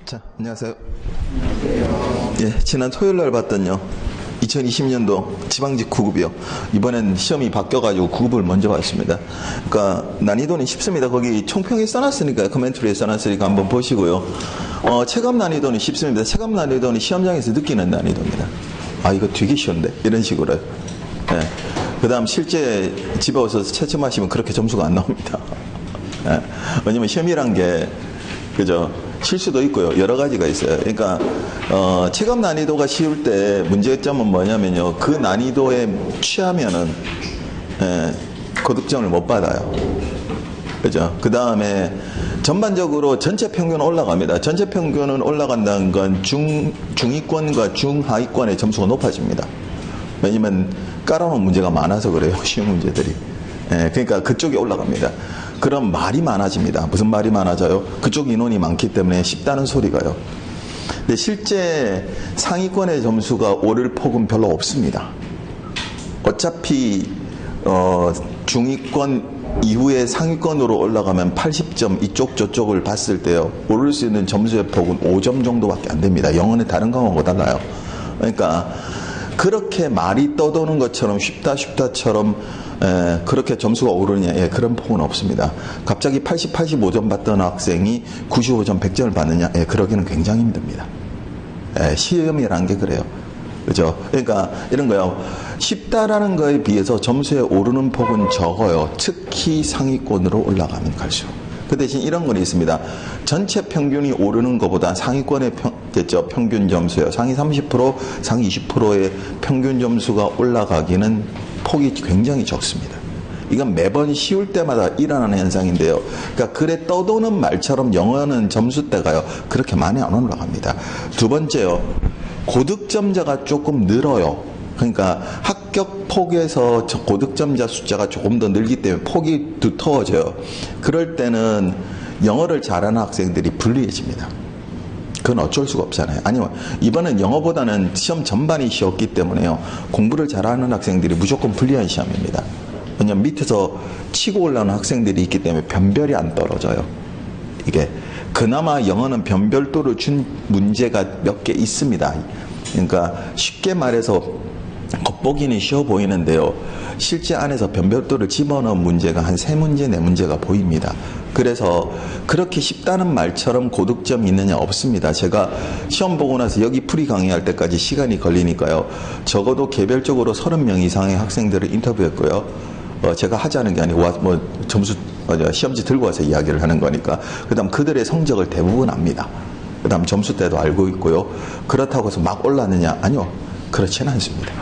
자, 안녕하세요. 예, 지난 토요일 날 봤던요. 2020년도 지방직 9급이요. 이번엔 시험이 바뀌어가지고 9급을 먼저 봤습니다. 그러니까 난이도는 쉽습니다. 거기 총평에 써놨으니까, 코멘트리에 써놨으니까 한번 보시고요. 체감 난이도는 쉽습니다. 체감 난이도는 시험장에서 느끼는 난이도입니다. 아, 이거 되게 쉬운데? 이런 식으로. 예. 그 다음 실제 집에 와서 채점하시면 그렇게 점수가 안 나옵니다. 예. 왜냐면 시험이란 게, 그죠? 실수도 있고요. 여러 가지가 있어요. 그러니까 체감 난이도가 쉬울 때 문제점은 뭐냐면요. 그 난이도에 취하면은 고득점을 못 받아요. 그죠? 그 다음에 전반적으로 전체 평균은 올라갑니다. 전체 평균은 올라간다는 건 중위권과 중하위권의 점수가 높아집니다. 왜냐면 깔아놓은 문제가 많아서 그래요. 쉬운 문제들이. 그러니까 그쪽이 올라갑니다. 그럼 말이 많아집니다. 무슨 말이 많아져요? 그쪽 인원이 많기 때문에 쉽다는 소리가요. 근데 실제 상위권의 점수가 오를 폭은 별로 없습니다. 어차피 중위권 이후에 상위권으로 올라가면 80점 이쪽 저쪽을 봤을 때요. 오를 수 있는 점수의 폭은 5점 정도밖에 안 됩니다. 영어는 다른 과목과 달라요. 그러니까 그렇게 말이 떠도는 것처럼 쉽다처럼 그렇게 점수가 오르냐? 그런 폭은 없습니다. 갑자기 80, 85점 받던 학생이 95점, 100점을 받느냐? 그러기는 굉장히 힘듭니다. 시험이라는 게 그래요. 그죠? 그러니까 이런 거요. 쉽다라는 거에 비해서 점수에 오르는 폭은 적어요. 특히 상위권으로 올라가면 갈수록. 그 대신 이런 건 있습니다. 전체 평균이 오르는 것보다 상위권의 평균 점수요. 상위 30%, 상위 20%의 평균 점수가 올라가기는 폭이 굉장히 적습니다. 이건 매번 쉬울 때마다 일어나는 현상인데요. 그러니까 글에 떠도는 말처럼 영어는 점수대가요. 그렇게 많이 안 올라갑니다. 두 번째요. 고득점자가 조금 늘어요. 그러니까 합격 폭에서 고득점자 숫자가 조금 더 늘기 때문에 폭이 두터워져요. 그럴 때는 영어를 잘하는 학생들이 불리해집니다. 그건 어쩔 수가 없잖아요. 아니면 이번엔 영어보다는 시험 전반이 쉬웠기 때문에요. 공부를 잘하는 학생들이 무조건 불리한 시험입니다. 왜냐면 밑에서 치고 올라오는 학생들이 있기 때문에 변별이 안 떨어져요. 이게 그나마 영어는 변별도를 준 문제가 몇 개 있습니다. 그러니까 쉽게 말해서 겉보기는 쉬워 보이는데요. 실제 안에서 변별도를 집어넣은 문제가 한 3문제, 4문제가 보입니다. 그래서 그렇게 쉽다는 말처럼 고득점이 있느냐? 없습니다. 제가 시험 보고 나서 여기 풀이 강의할 때까지 시간이 걸리니까요. 적어도 개별적으로 30명 이상의 학생들을 인터뷰했고요. 제가 하자는 게 아니고 시험지 들고 와서 이야기를 하는 거니까. 그 다음 그들의 성적을 대부분 압니다. 그 다음 점수대도 알고 있고요. 그렇다고 해서 막 올랐느냐? 아니요. 그렇지는 않습니다.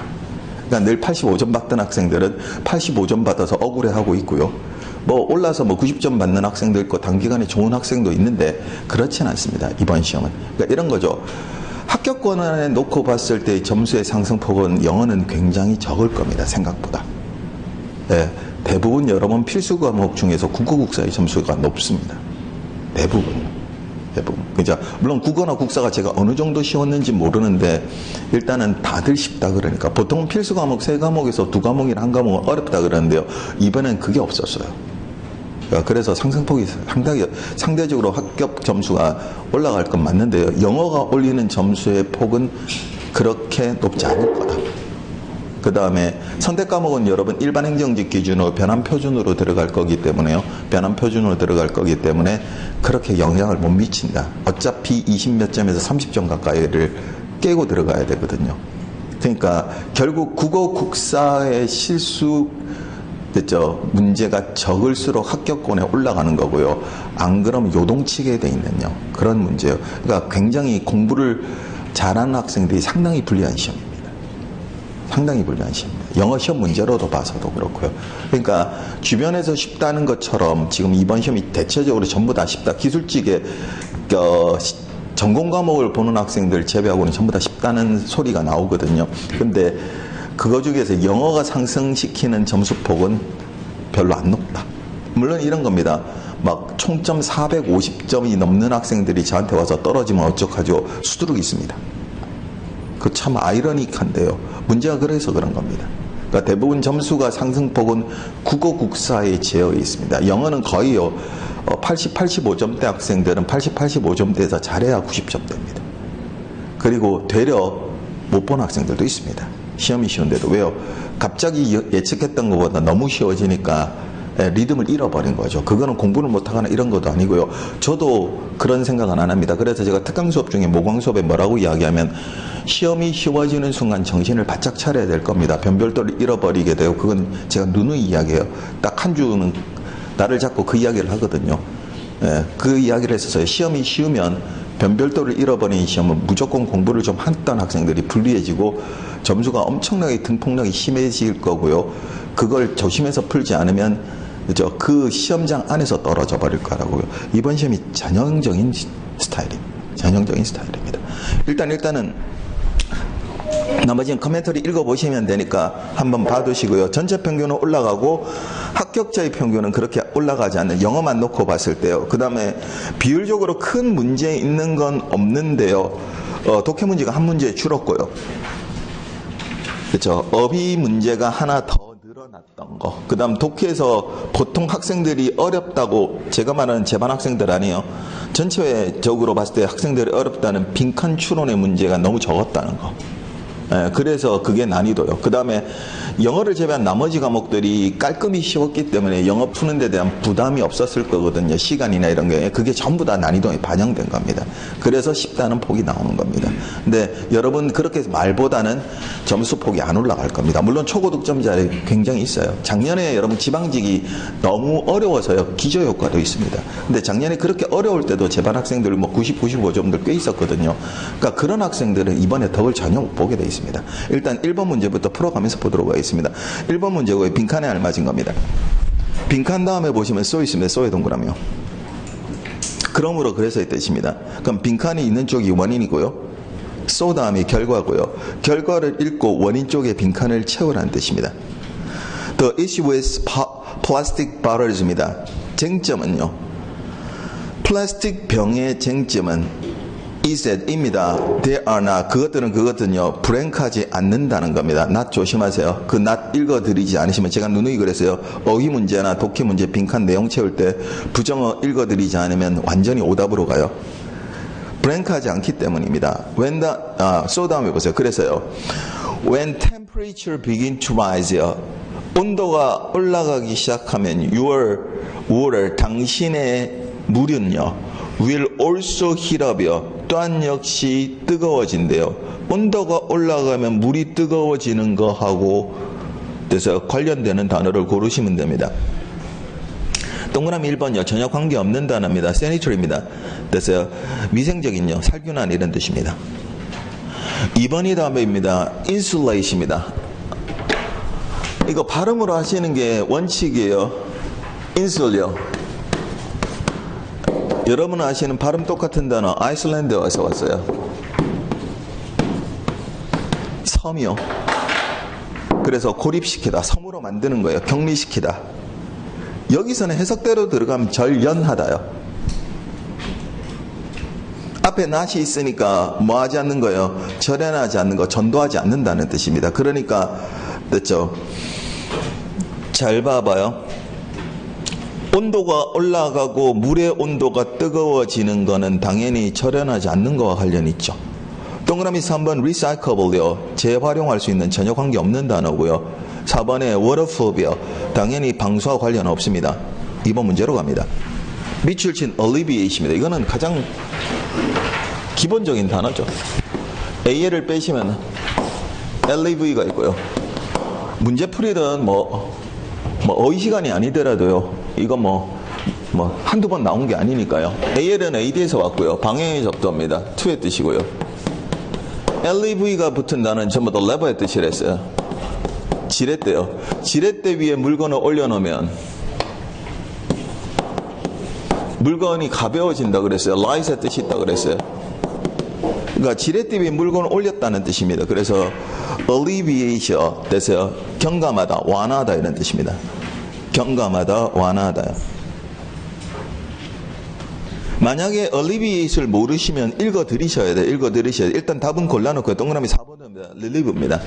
그러니까 늘 85점 받던 학생들은 85점 받아서 억울해하고 있고요. 올라서 90점 받는 학생도 있고 단기간에 좋은 학생도 있는데 그렇지는 않습니다. 이번 시험은. 그러니까 이런 거죠. 합격권에 놓고 봤을 때 점수의 상승폭은 영어는 굉장히 적을 겁니다. 생각보다. 대부분 여러분 필수 과목 중에서 국어 국사의 점수가 높습니다. 대부분. 그죠? 물론 국어나 국사가 제가 어느 정도 쉬웠는지 모르는데 일단은 다들 쉽다 그러니까 보통 필수 과목 3과목에서 2과목이나 1과목은 어렵다 그러는데요. 이번엔 그게 없었어요. 그래서 상승폭이 상대적으로 합격 점수가 올라갈 건 맞는데요. 영어가 올리는 점수의 폭은 그렇게 높지 않을 거다. 그 다음에 선택 과목은 여러분 일반 행정직 기준으로 변환 표준으로 들어갈 거기 때문에요. 변환 표준으로 들어갈 거기 때문에 그렇게 영향을 못 미친다. 어차피 20몇 점에서 30점 가까이를 깨고 들어가야 되거든요. 그러니까 결국 국어 국사의 실수 문제가 적을수록 합격권에 올라가는 거고요. 안 그러면 요동치게 돼 있는요. 그런 문제예요. 그러니까 굉장히 공부를 잘하는 학생들이 상당히 불리한 시험입니다. 상당히 불리한 시험입니다. 영어 시험 문제로도 봐서도 그렇고요. 그러니까 주변에서 쉽다는 것처럼 지금 이번 시험이 대체적으로 전부 다 쉽다. 기술직에 전공 과목을 보는 학생들 제외하고는 전부 다 쉽다는 소리가 나오거든요. 근데 그거 중에서 영어가 상승시키는 점수폭은 별로 안 높다. 물론 이런 겁니다. 막 총점 450점이 넘는 학생들이 저한테 와서 떨어지면 어떡하죠? 수두룩 있습니다. 그 참 아이러니한데요. 문제가 그래서 그런 겁니다. 그러니까 대부분 점수가 상승폭은 국어 국사에 제어 있습니다. 영어는 거의요. 80, 85점대 학생들은 80, 85점대에서 잘해야 90점대입니다. 그리고 되려 못 본 학생들도 있습니다. 시험이 쉬운데도. 왜요? 갑자기 예측했던 것보다 너무 쉬워지니까 리듬을 잃어버린 거죠. 그거는 공부를 못하거나 이런 것도 아니고요. 저도 그런 생각은 안 합니다. 그래서 제가 특강 수업 중에 모광 수업에 뭐라고 이야기하면 시험이 쉬워지는 순간 정신을 바짝 차려야 될 겁니다. 변별도를 잃어버리게 되고 그건 제가 누누이 이야기해요. 딱 한 주는 나를 잡고 그 이야기를 하거든요. 그 이야기를 했었어요. 시험이 쉬우면 변별도를 잃어버린 시험은 무조건 공부를 좀 했던 학생들이 불리해지고 점수가 엄청나게 등폭락이 심해질 거고요. 그걸 조심해서 풀지 않으면 그 시험장 안에서 떨어져 버릴 거라고요. 이번 시험이 전형적인 스타일입니다. 일단은 나머지는 커멘터리 읽어보시면 되니까 한번 봐두시고요. 전체 평균은 올라가고 합격자의 평균은 그렇게 올라가지 않는, 영어만 놓고 봤을 때요. 그 다음에 비율적으로 큰 문제 있는 건 없는데요. 독해 문제가 한 문제 줄었고요. 그렇죠. 어휘 문제가 하나 더 늘어났던 거. 그 다음 독해에서 보통 학생들이 어렵다고, 제가 말하는 제반 학생들 아니에요. 전체적으로 봤을 때 학생들이 어렵다는 빈칸 추론의 문제가 너무 적었다는 거. 그래서 그게 난이도요. 그 다음에 영어를 제외한 나머지 과목들이 깔끔히 쉬웠기 때문에 영어 푸는 데 대한 부담이 없었을 거거든요. 시간이나 이런 게. 그게 전부 다 난이도에 반영된 겁니다. 그래서 쉽다는 폭이 나오는 겁니다. 근데 여러분 그렇게 해서 말보다는 점수 폭이 안 올라갈 겁니다. 물론 초고득점자들이 굉장히 있어요. 작년에 여러분 지방직이 너무 어려워서요. 기저효과도 있습니다. 근데 작년에 그렇게 어려울 때도 제반 학생들 90, 95점들 꽤 있었거든요. 그러니까 그런 학생들은 이번에 덕을 전혀 못 보게 돼 있습니다. 일단 1번 문제부터 풀어가면서 보도록 하겠습니다. 1번 문제고요. 빈칸에 알맞은 겁니다. 빈칸 다음에 보시면 쏘 있습니다. 쏘의 동그라미요. 그러므로 그래서 이 뜻입니다. 그럼 빈칸이 있는 쪽이 원인이고요. 쏘 다음이 결과고요. 결과를 읽고 원인 쪽에 빈칸을 채우라는 뜻입니다. The issue with plastic bottles입니다. 쟁점은요. 플라스틱 병의 쟁점은 is that입니다. They are not. 그것들은요, 불행하지 않는다는 겁니다. not 조심하세요. 그 not 읽어드리지 않으시면, 제가 누누이 그랬어요. 어휘 문제나 독해 문제 빈칸 내용 채울 때 부정어 읽어드리지 않으면 완전히 오답으로 가요. 불행하지 않기 때문입니다. so 다음에 보세요. 그래서요. When temperature begin to rise, 온도가 올라가기 시작하면 your water, 당신의 물은요, will also heat up, 또한 역시 뜨거워진대요. 온도가 올라가면 물이 뜨거워지는 거하고 그래서 관련되는 단어를 고르시면 됩니다. 동그라미 1번요. 전혀 관계없는 단어입니다. sanitary입니다. 그래서 위생적인요. 살균한 이런 뜻입니다. 2번이 다음에입니다. insulation입니다. 이거 발음으로 하시는 게 원칙이에요. insul요. 여러분 아시는 발음 똑같은 단어 아이슬란드에서 왔어요. 섬이요. 그래서 고립시키다. 섬으로 만드는 거예요. 격리시키다. 여기서는 해석대로 들어가면 절연하다요. 앞에 not이 있으니까 뭐 하지 않는 거예요? 절연하지 않는 거, 전도하지 않는다는 뜻입니다. 그러니까 됐죠? 잘 봐봐요. 온도가 올라가고 물의 온도가 뜨거워지는 거는 당연히 절연하지 않는 거와 관련이 있죠. 동그라미 3번 recyclable요. 재활용할 수 있는 전혀 관계없는 단어고요. 4번에 waterproof이요. 당연히 방수와 관련 없습니다. 2번 문제로 갑니다. 밑줄 친 alleviate입니다. 이거는 가장 기본적인 단어죠. AL을 빼시면 LAV가 있고요. 문제풀이든 어휘 시간이 아니더라도요. 이거 한두 번 나온 게 아니니까요. AL은 AD에서 왔고요. 방향의 접두입니다. to의 뜻이고요. LAV가 붙은 단어는 전부 다 lever의 뜻이라 했어요. 지렛대요. 지렛대 위에 물건을 올려놓으면 물건이 가벼워진다 그랬어요. light의 뜻이 있다 그랬어요. 그러니까 지렛대 위에 물건을 올렸다는 뜻입니다. 그래서 alleviation 됐어요. 경감하다, 완화하다 이런 뜻입니다. 경감하다, 완화하다. 만약에 alleviate을 모르시면 읽어드리셔야 돼요. 읽어드리셔야 돼요. 일단 답은 골라놓고요. 동그라미 4번입니다. relieve입니다.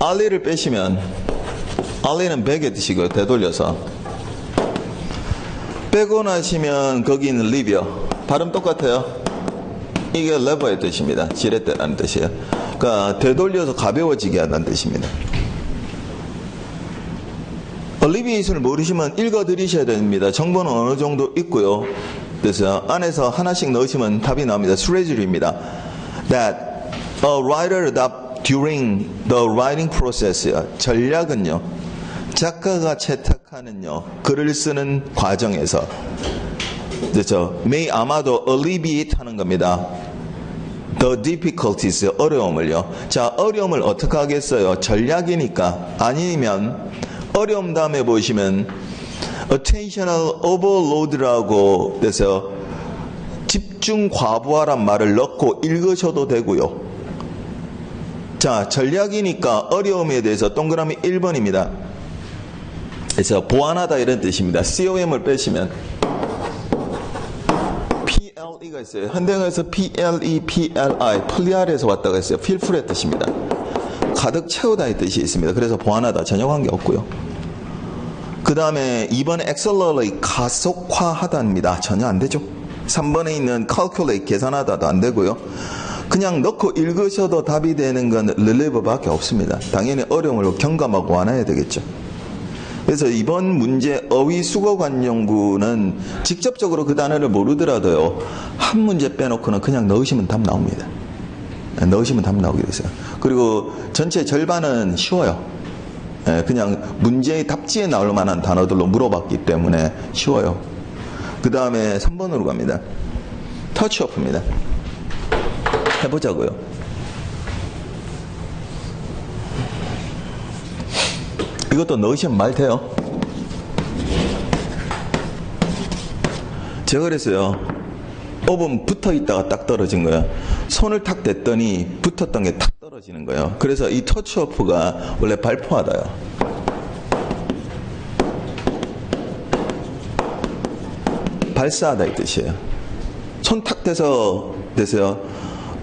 ally를 빼시면 ally는 백의 뜻이고요. 되돌려서 빼고 나시면 거기 있는 live요. 발음 똑같아요. 이게 lever의 뜻입니다. 지렛대라는 뜻이에요. 그러니까 되돌려서 가벼워지게 한다는 뜻입니다. alleviation을 모르시면 읽어드리셔야 됩니다. 정보는 어느 정도 있고요. 그래서 안에서 하나씩 넣으시면 답이 나옵니다. 수레줄입니다. That a writer adopt during the writing process. 전략은요, 작가가 채택하는요, 글을 쓰는 과정에서, 그렇죠, may 아마도 alleviate 하는 겁니다. The difficulties, 어려움을요. 자, 어려움을 어떻게 하겠어요? 전략이니까. 아니면 어려움 다음에 보시면 attentional overload라고 돼서 집중 과부하란 말을 넣고 읽으셔도 되고요. 자, 전략이니까 어려움에 대해서 동그라미 1번입니다. 그래서 보완하다 이런 뜻입니다. COM을 빼시면 PLE가 있어요. 현대어에서 PLE, PLI, 플리알에서 왔다가 했어요. 필풀의 뜻입니다. 가득 채우다의 뜻이 있습니다. 그래서 보완하다 전혀 관계 없고요. 그 다음에 2번에 accelerate, 가속화하다입니다. 전혀 안 되죠. 3번에 있는 calculate, 계산하다도 안 되고요. 그냥 넣고 읽으셔도 답이 되는 건 relieve밖에 없습니다. 당연히 어려움을 경감하고 완화해야 되겠죠. 그래서 이번 문제 어휘 수거관 연구는 직접적으로 그 단어를 모르더라도요, 한 문제 빼놓고는 그냥 넣으시면 답 나옵니다. 넣으시면 답 나오게 되세요. 그리고 전체 절반은 쉬워요. 그냥 문제의 답지에 나올 만한 단어들로 물어봤기 때문에 쉬워요. 그 다음에 3번으로 갑니다. 터치오프입니다. 해보자고요. 이것도 넣으시면 말 돼요. 제가 그랬어요. 업은 붙어 있다가 딱 떨어진 거예요. 손을 탁 댔더니 붙었던 게 탁 떨어지는 거예요. 그래서 이 터치오프가 원래 발포하다요. 발사하다 이 뜻이에요. 손 탁 대서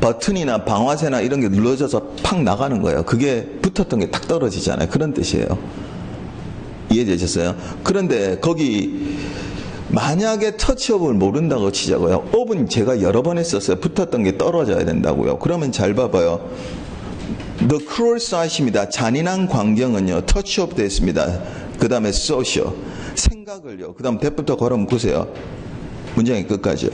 버튼이나 방아쇠나 이런 게 눌러져서 팍 나가는 거예요. 그게 붙었던 게 탁 떨어지잖아요. 그런 뜻이에요. 이해되셨어요? 그런데 거기 만약에 터치업을 모른다고 치자고요. 업은 제가 여러 번 했었어요. 붙었던 게 떨어져야 된다고요. 그러면 잘 봐봐요. The cruel sight입니다. 잔인한 광경은요, 터치업 됐습니다. 그 다음에 social, 생각을요. 그 다음 대부터 걸어 묶으세요. 문장의 끝까지요.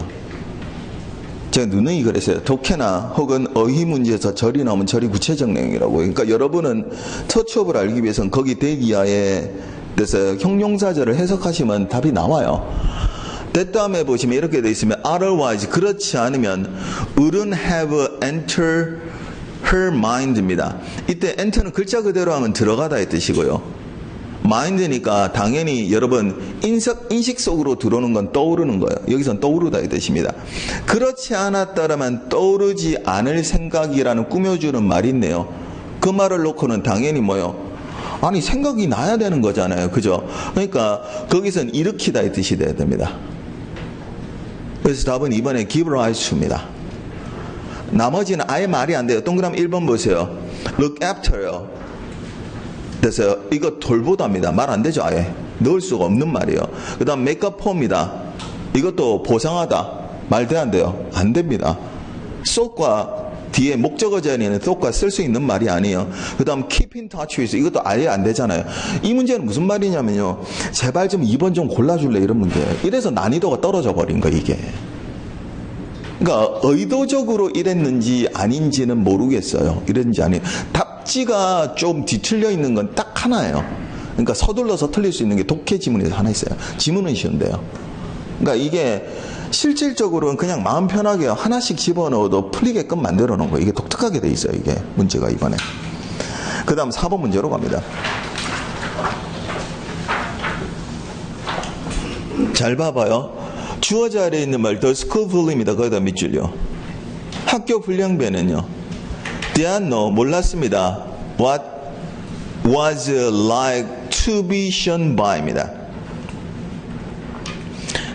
제가 누누이 그랬어요. 독해나 혹은 어휘 문제에서 절이 나오면 절이 구체적 내용이라고. 그러니까 여러분은 터치업을 알기 위해서는 거기 대기하에 그래서 형용사절을 해석하시면 답이 나와요. that 다음에 보시면 이렇게 되어 있으면 otherwise, 그렇지 않으면 wouldn't have entered her mind입니다. 이때 enter는 글자 그대로 하면 들어가다의 뜻이고요. mind니까 당연히 여러분 인식 속으로 들어오는 건 떠오르는 거예요. 여기선 떠오르다의 뜻입니다. 그렇지 않았다라면 떠오르지 않을 생각이라는 꾸며주는 말이 있네요. 그 말을 놓고는 당연히 뭐요? 아니, 생각이 나야 되는 거잖아요. 그죠? 그러니까 거기선 일으키다의 뜻이 돼야 됩니다. 그래서 답은 이번에 give rise to입니다. 나머지는 아예 말이 안 돼요. 동그라미 1번 보세요. look after요. 그래서 이거 돌보다입니다. 말 안 되죠. 아예 넣을 수가 없는 말이에요. 그 다음 make up for입니다. 이것도 보상하다. 말 돼 안 돼요? 안 됩니다. so과 뒤에 목적어 자리에는 thought과 쓸 수 있는 말이 아니에요. 그 다음 keep in touch with, 이것도 아예 안 되잖아요. 이 문제는 무슨 말이냐면요, 제발 좀 2번 좀 골라줄래 이런 문제예요. 이래서 난이도가 떨어져 버린 거예요, 이게. 그러니까 의도적으로 이랬는지 아닌지는 모르겠어요. 이랬는지 아니. 답지가 좀 뒤틀려 있는 건 딱 하나예요. 그러니까 서둘러서 틀릴 수 있는 게 독해 지문에서 하나 있어요. 지문은 쉬운데요. 그러니까 이게 실질적으로는 그냥 마음 편하게 하나씩 집어넣어도 풀리게끔 만들어 놓은 거예요. 이게 독특하게 돼 있어요. 이게 문제가 이번에. 그 다음 4번 문제로 갑니다. 잘 봐봐요. 주어 자리에 있는 말 the school bully입니다. 거기다 밑줄요. 학교 불량배는요, did know, 몰랐습니다. What was like to be shown by입니다.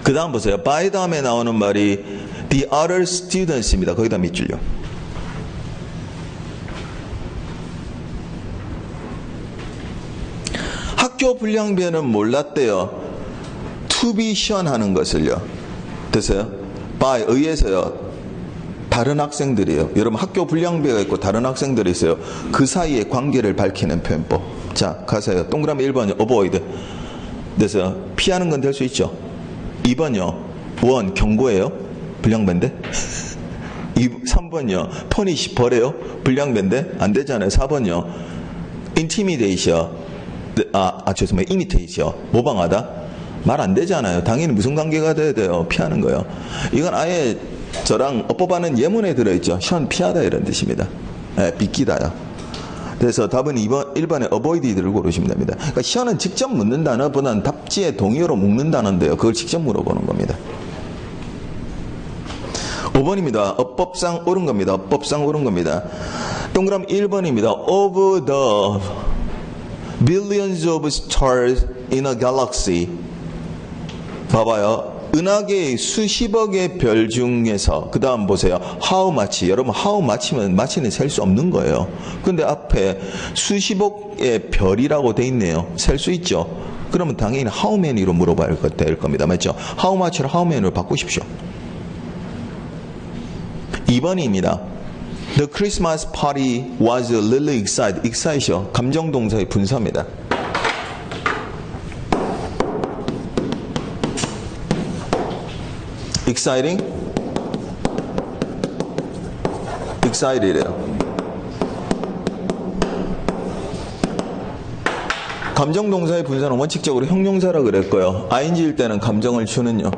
그 다음 보세요. by 다음에 나오는 말이 the other students입니다. 거기다 밑줄요. 학교 불량배는 몰랐대요. to be shown 하는 것을요. 됐어요? by 의해서요. 다른 학생들이에요. 여러분 학교 분량배가 있고 다른 학생들이 있어요. 그 사이의 관계를 밝히는 표현법. 자, 가세요. 동그라미 1번이요. avoid. 그래서 피하는 건 될 수 있죠. 2번이요. 원 경고예요. 분량배인데. 3번이요. punish 벌해요. 분량배인데 안 되잖아요. 4번이요. intimidation. 죄송해요. imitation. 모방하다. 말 안 되잖아요. 당연히 무슨 관계가 돼야 돼요. 피하는 거요. 이건 아예 저랑 어법하는 예문에 들어있죠. 션 피하다 이런 뜻입니다. 네, 비키다요. 그래서 답은 1번에 avoid를 고르시면 됩니다. 그러니까 션은 직접 묻는 단어보다는 답지에 동의어로 묶는 단어인데요. 그걸 직접 물어보는 겁니다. 5번입니다. 어법상 옳은 겁니다. 어법상 옳은 겁니다. 동그라미 1번입니다. Of the billions of stars in a galaxy. 봐봐요. 은하계의 수십억의 별 중에서 그 다음 보세요. How much. 여러분 how much면 much는 셀 수 없는 거예요. 근데 앞에 수십억의 별이라고 돼 있네요. 셀 수 있죠. 그러면 당연히 how many로 물어봐야 될 겁니다. 맞죠? How much를 how many로 바꾸십시오. 2번입니다. The Christmas party was really excited. excite이요. 감정동사의 분사입니다. exciting? excited이래요. 감정동사의 분사는 원칙적으로 형용사라 그랬고요. ing일 때는 감정을 주는요.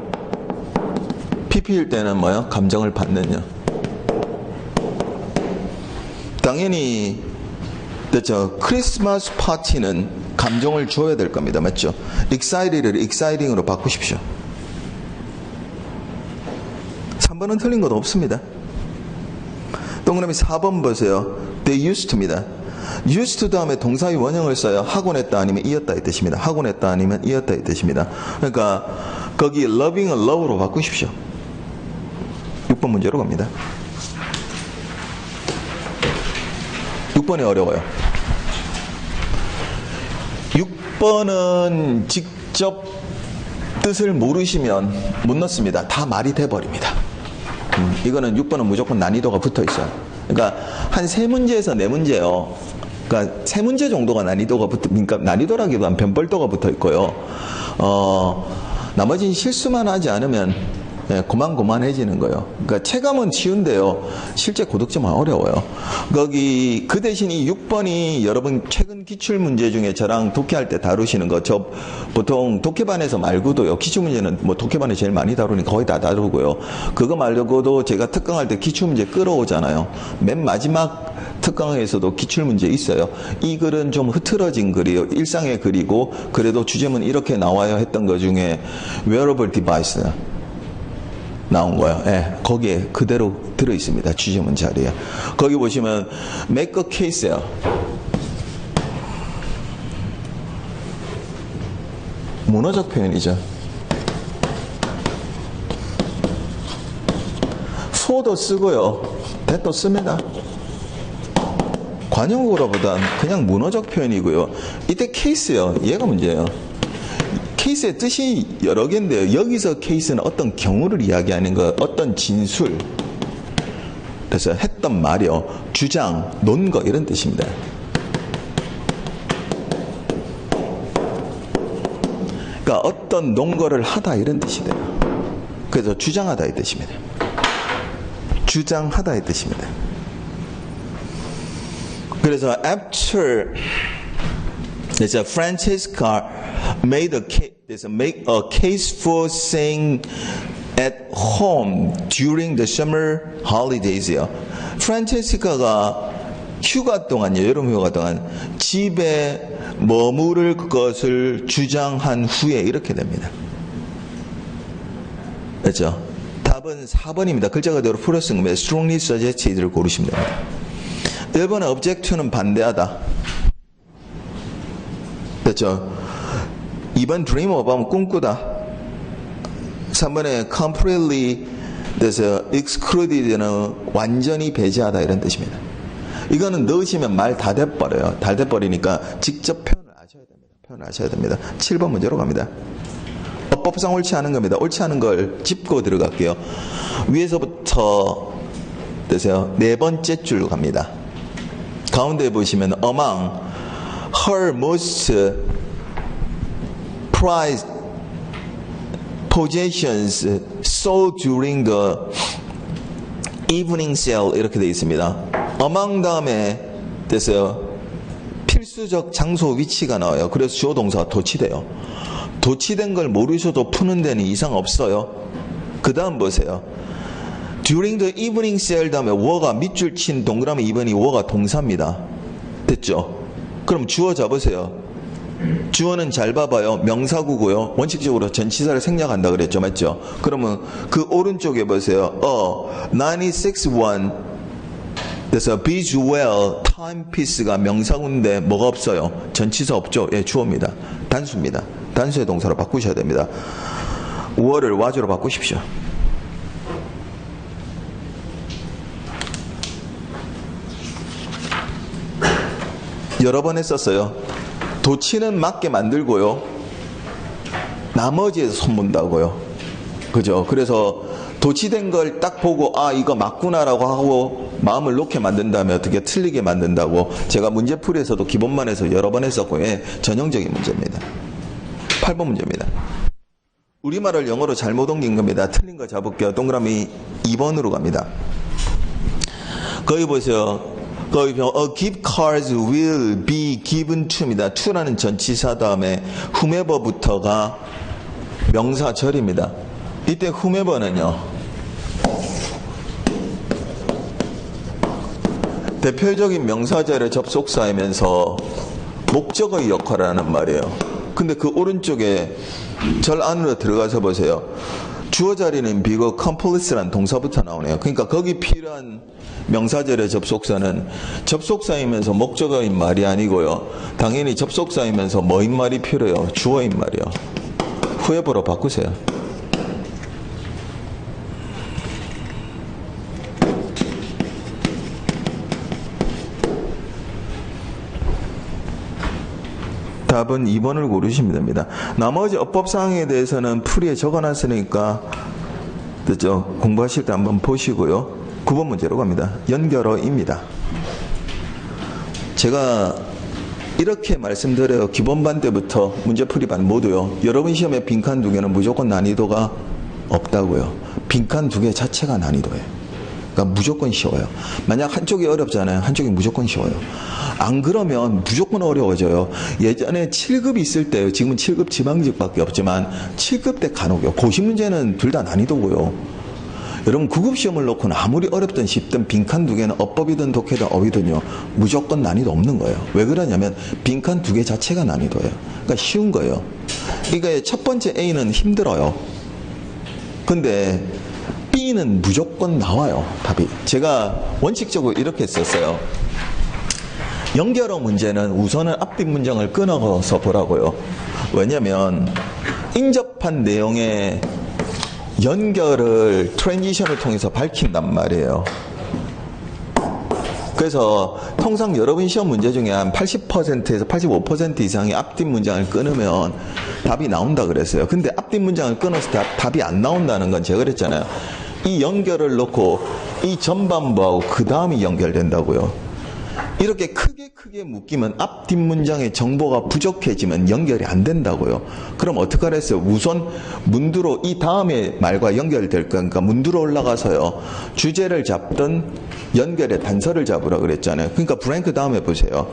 pp일 때는 뭐요? 감정을 받는요. 당연히 됐죠. 크리스마스 파티는 감정을 줘야 될 겁니다. 맞죠? excited를 exciting으로 바꾸십시오. 3번은 틀린 것 없습니다. 동그라미 4번 보세요. They used to입니다. used to 다음에 동사의 원형을 써요. 하곤 했다 아니면 이었다의 뜻입니다. 하곤 했다 아니면 이었다의 뜻입니다. 그러니까 거기 loving을 love로 바꾸십시오. 6번 문제로 갑니다. 6번이 어려워요. 6번은 직접 뜻을 모르시면 못 넣습니다. 다 말이 돼버립니다. 이거는 6번은 무조건 난이도가 붙어 있어요. 그러니까 한 3문제에서 4문제요. 그러니까 3문제 정도가 난이도가 그러니까 난이도라기보다는 변벌도가 붙어 있고요. 나머지는 실수만 하지 않으면 고만고만해지는 거예요. 그러니까 체감은 쉬운데요. 실제 고득점은 어려워요. 거기 그 대신 이 6번이 여러분 최근 기출문제 중에 저랑 독해할 때 다루시는 거, 저 보통 독해반에서 말고도요. 기출문제는 뭐 독해반에 제일 많이 다루니까 거의 다 다루고요. 그거 말고도 제가 특강할 때 기출문제 끌어오잖아요. 맨 마지막 특강에서도 기출문제 있어요. 이 글은 좀 흐트러진 글이에요. 일상의 글이고 그래도 주제문 이렇게 나와야 했던 것 중에 wearable device 나온 거예요. 예, 거기에 그대로 들어있습니다. 주제문 자리에. 거기 보시면 make a case예요. 문어적 표현이죠. so도 쓰고요. that도 씁니다. 관용구로보단 그냥 문어적 표현이고요. 이때 case예요. 얘가 문제예요. 케이스의 뜻이 여러 개인데요. 여기서 케이스는 어떤 경우를 이야기하는 것, 어떤 진술, 그래서 했던 말이요, 주장, 논거 이런 뜻입니다. 그러니까 어떤 논거를 하다 이런 뜻이 돼요. 그래서 주장하다 이 뜻입니다. 주장하다 이 뜻입니다. 그래서 after 그래서 Francesca make a case for staying at home during the summer holidays요. 프란체스카가 휴가 동안요, 여름 휴가 동안 집에 머무를 것을 주장한 후에 이렇게 됩니다. 그렇죠? 답은 4번입니다. 글자 그대로 풀어쓴 겁니다. strongly suggested를 고르시면 됩니다. 1번은 object to는 반대하다. 그렇죠? 2번 dream of 하면 꿈꾸다. 3번에 completely 그래서 excluded는 완전히 배제하다 이런 뜻입니다. 이거는 넣으시면 말 다 돼버려요. 다 돼버리니까 직접 표현을 아셔야 됩니다. 표현을 아셔야 됩니다. 7번 문제로 갑니다. 어법상 옳지 않은 겁니다. 옳지 않은 걸 짚고 들어갈게요. 위에서부터 되세요. 네 번째 줄로 갑니다. 가운데 보시면 among her most prized possessions sold during the evening sale 이렇게 되어 있습니다. among 다음에 됐어요. 필수적 장소 위치가 나와요. 그래서 주어 동사가 도치돼요. 도치된 걸 모르셔도 푸는 데는 이상 없어요. 그 다음 보세요. During the evening sale 다음에 were가 밑줄 친 동그라미 2번이 were가 동사입니다. 됐죠? 그럼 주어 잡으세요. 주어는 잘 봐봐요. 명사구고요. 원칙적으로 전치사를 생략한다 그랬죠. 맞죠? 그러면 그 오른쪽에 보세요. 96-1 그래서 Bjewel timepiece가 명사구인데 뭐가 없어요? 전치사 없죠? 예, 주어입니다. 단수입니다. 단수의 동사로 바꾸셔야 됩니다. were를 was로 바꾸십시오. 여러 번 했었어요. 도치는 맞게 만들고요. 나머지에서 손본다고요. 그죠? 그래서 도치된 걸 딱 보고 아 이거 맞구나라고 하고 마음을 놓게 만든 다음에 어떻게 틀리게 만든다고 제가 문제풀이에서도 기본만에서 여러 번 했었고 예, 전형적인 문제입니다. 8번 문제입니다. 우리말을 영어로 잘못 옮긴 겁니다. 틀린 거 잡을게요. 동그라미 2번으로 갑니다. 거기 보세요. 거기 보면 gift cards will be given to입니다. to라는 전치사 다음에 whomever부터가 명사절입니다. 이때 whomever는요. 대표적인 명사절의 접속사이면서 목적어의 역할을 하는 말이에요. 근데 그 오른쪽에 절 안으로 들어가서 보세요. 주어 자리는 비고 complete라는 동사부터 나오네요. 그러니까 거기 필요한 명사절의 접속사는 접속사이면서 목적어인 말이 아니고요. 당연히 접속사이면서 뭐인 말이 필요해요? 주어인 말이요. whoever로 바꾸세요. 답은 2번을 고르시면 됩니다. 나머지 어법사항에 대해서는 풀이에 적어놨으니까 됐죠? 공부하실 때 한번 보시고요. 9번 문제로 갑니다. 연결어입니다. 제가 이렇게 말씀드려요. 기본반 때부터 문제풀이반 모두요. 여러분 시험에 빈칸 2개는 무조건 난이도가 없다고요. 빈칸 2개 자체가 난이도예요. 그러니까 무조건 쉬워요. 만약 한쪽이 어렵잖아요. 한쪽이 무조건 쉬워요. 안 그러면 무조건 어려워져요. 예전에 7급 있을 때요. 지금은 7급 지방직밖에 없지만 7급 때 간혹요. 고시 문제는 둘 다 난이도고요. 여러분 9급 시험을 놓고는 아무리 어렵든 쉽든 빈칸 2개는 어법이든 독해든 어휘든요. 무조건 난이도 없는 거예요. 왜 그러냐면 빈칸 2개 자체가 난이도예요. 그러니까 쉬운 거예요. 그러니까 첫 번째 A는 힘들어요. 근데 B는 무조건 나와요. 답이. 제가 원칙적으로 이렇게 썼어요. 연결어 문제는 우선은 앞뒤 문장을 끊어서 보라고요. 왜냐면 인접한 내용의 연결을 트랜지션을 통해서 밝힌단 말이에요. 그래서 통상 여러분 시험 문제 중에 한 80%에서 85% 이상의 앞뒤 문장을 끊으면 답이 나온다 그랬어요. 근데 앞뒤 문장을 끊어서 답이 안 나온다는 건 제가 그랬잖아요. 이 연결을 놓고 이 전반부하고 그 다음이 연결된다고요. 이렇게 크게 묶이면 앞 뒷문장의 정보가 부족해지면 연결이 안 된다고요. 그럼 어떻게 하랬어요? 우선 문두로 이 다음에 말과 연결될 거니까 문두로 올라가서요. 주제를 잡던 연결의 단서를 잡으라 그랬잖아요. 그러니까 브랭크 다음에 보세요.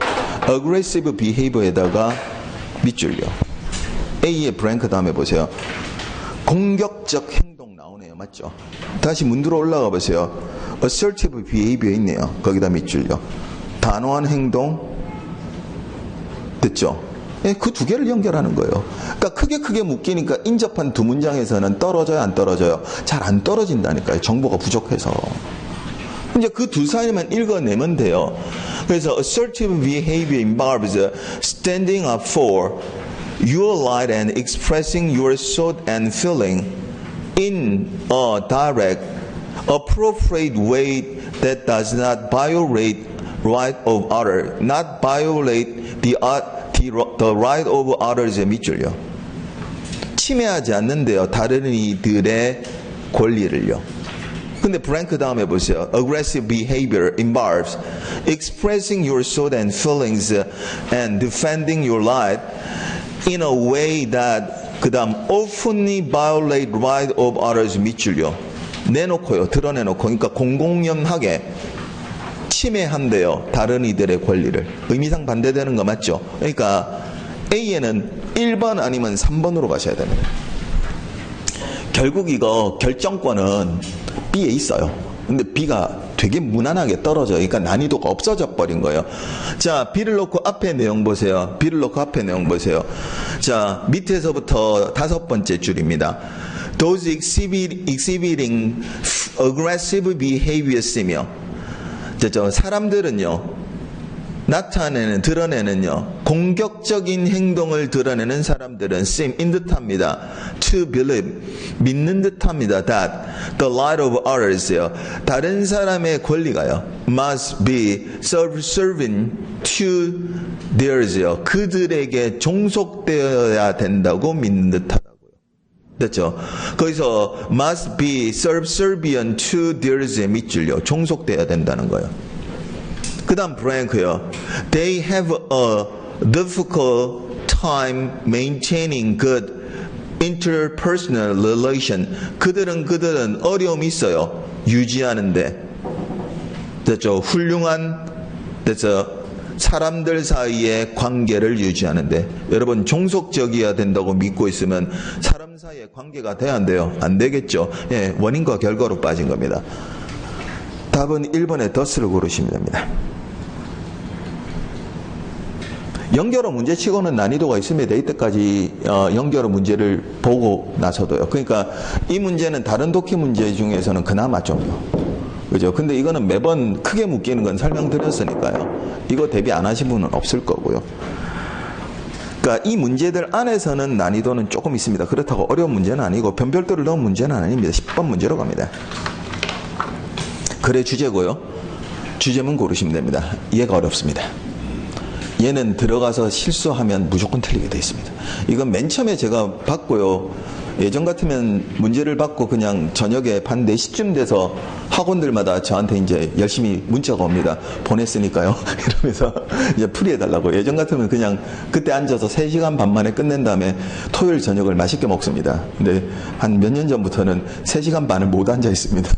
aggressive behavior에다가 밑줄요. A의 브랭크 다음에 보세요. 공격적 행동 나오네요. 맞죠? 다시 문두로 올라가 보세요. assertive behavior 있네요. 거기다 밑줄요. 단호한 행동 됐죠? 예, 그 두 개를 연결하는 거예요. 그러니까 크게 묶이니까 인접한 두 문장에서는 떨어져요, 안 떨어져요? 잘 안 떨어진다니까요. 정보가 부족해서. 이제 그 두 사이만 읽어내면 돼요. 그래서 assertive behavior involves standing up for your right and expressing your thought and feeling in a direct, appropriate way that does not violate right of others, not violate the right of others. 밑줄요. 침해하지 않는데요. 다른 이들의 권리를요. 근데 브랭크 다음에 보세요. Aggressive behavior involves expressing your thoughts and feelings and defending your life in a way that 그 다음 oftenly violate right of others 밑줄요. 내놓고요. 드러내놓고. 그러니까 공공연하게 침해한대요. 다른 이들의 권리를. 의미상 반대되는 거 맞죠? 그러니까 A에는 1번 아니면 3번으로 가셔야 됩니다. 결국 이거 결정권은 B에 있어요. 근데 B가 되게 무난하게 떨어져요. 그러니까 난이도가 없어져 버린 거예요. 자, B를 놓고 앞에 내용 보세요. B를 놓고 앞에 내용 보세요. 자, 밑에서부터 5번째 줄입니다. Those exhibiting aggressive behaviors이며, 사람들은요, 나타내는, 드러내는요, 공격적인 행동을 드러내는 사람들은 seem인 듯합니다. To believe, 믿는 듯합니다. That the right of others요, 다른 사람의 권리가요, must be subservient to theirs요, 그들에게 종속되어야 된다고 믿는 듯하다고요. 됐죠? 거기서 must be subservient to theirs의 밑줄요, 종속되어야 된다는 거예요. 그 다음 브랭크요. They have a difficult time maintaining good interpersonal relation. 그들은 어려움이 있어요. 유지하는데. 됐죠? 훌륭한, 됐죠? 사람들 사이의 관계를 유지하는데. 여러분, 종속적이어야 된다고 믿고 있으면 사람 사이의 관계가 돼야 안 돼요? 안 되겠죠? 예, 원인과 결과로 빠진 겁니다. 답은 1번의 더스를 고르시면 됩니다. 연결어 문제치고는 난이도가 있습니다. 이때까지 연결어 문제를 보고 나서도요. 그러니까 이 문제는 다른 독해 문제 중에서는 그나마 좀요. 그죠? 근데 이거는 매번 크게 묶이는 건 설명드렸으니까요. 이거 대비 안 하신 분은 없을 거고요. 그러니까 이 문제들 안에서는 난이도는 조금 있습니다. 그렇다고 어려운 문제는 아니고 변별도를 넣은 문제는 아닙니다. 10번 문제로 갑니다. 글의 주제고요. 주제문 고르시면 됩니다. 얘가 어렵습니다. 얘는 들어가서 실수하면 무조건 틀리게 되어 있습니다. 이건 맨 처음에 제가 받고요. 예전 같으면 문제를 받고 그냥 저녁에 반 4시쯤 돼서 학원들마다 저한테 이제 열심히 문자가 옵니다. 보냈으니까요. 이러면서 이제 풀이해달라고. 예전 같으면 그냥 그때 앉아서 3시간 반 만에 끝낸 다음에 토요일 저녁을 맛있게 먹습니다. 근데 한 몇 년 전부터는 3시간 반을 못 앉아 있습니다.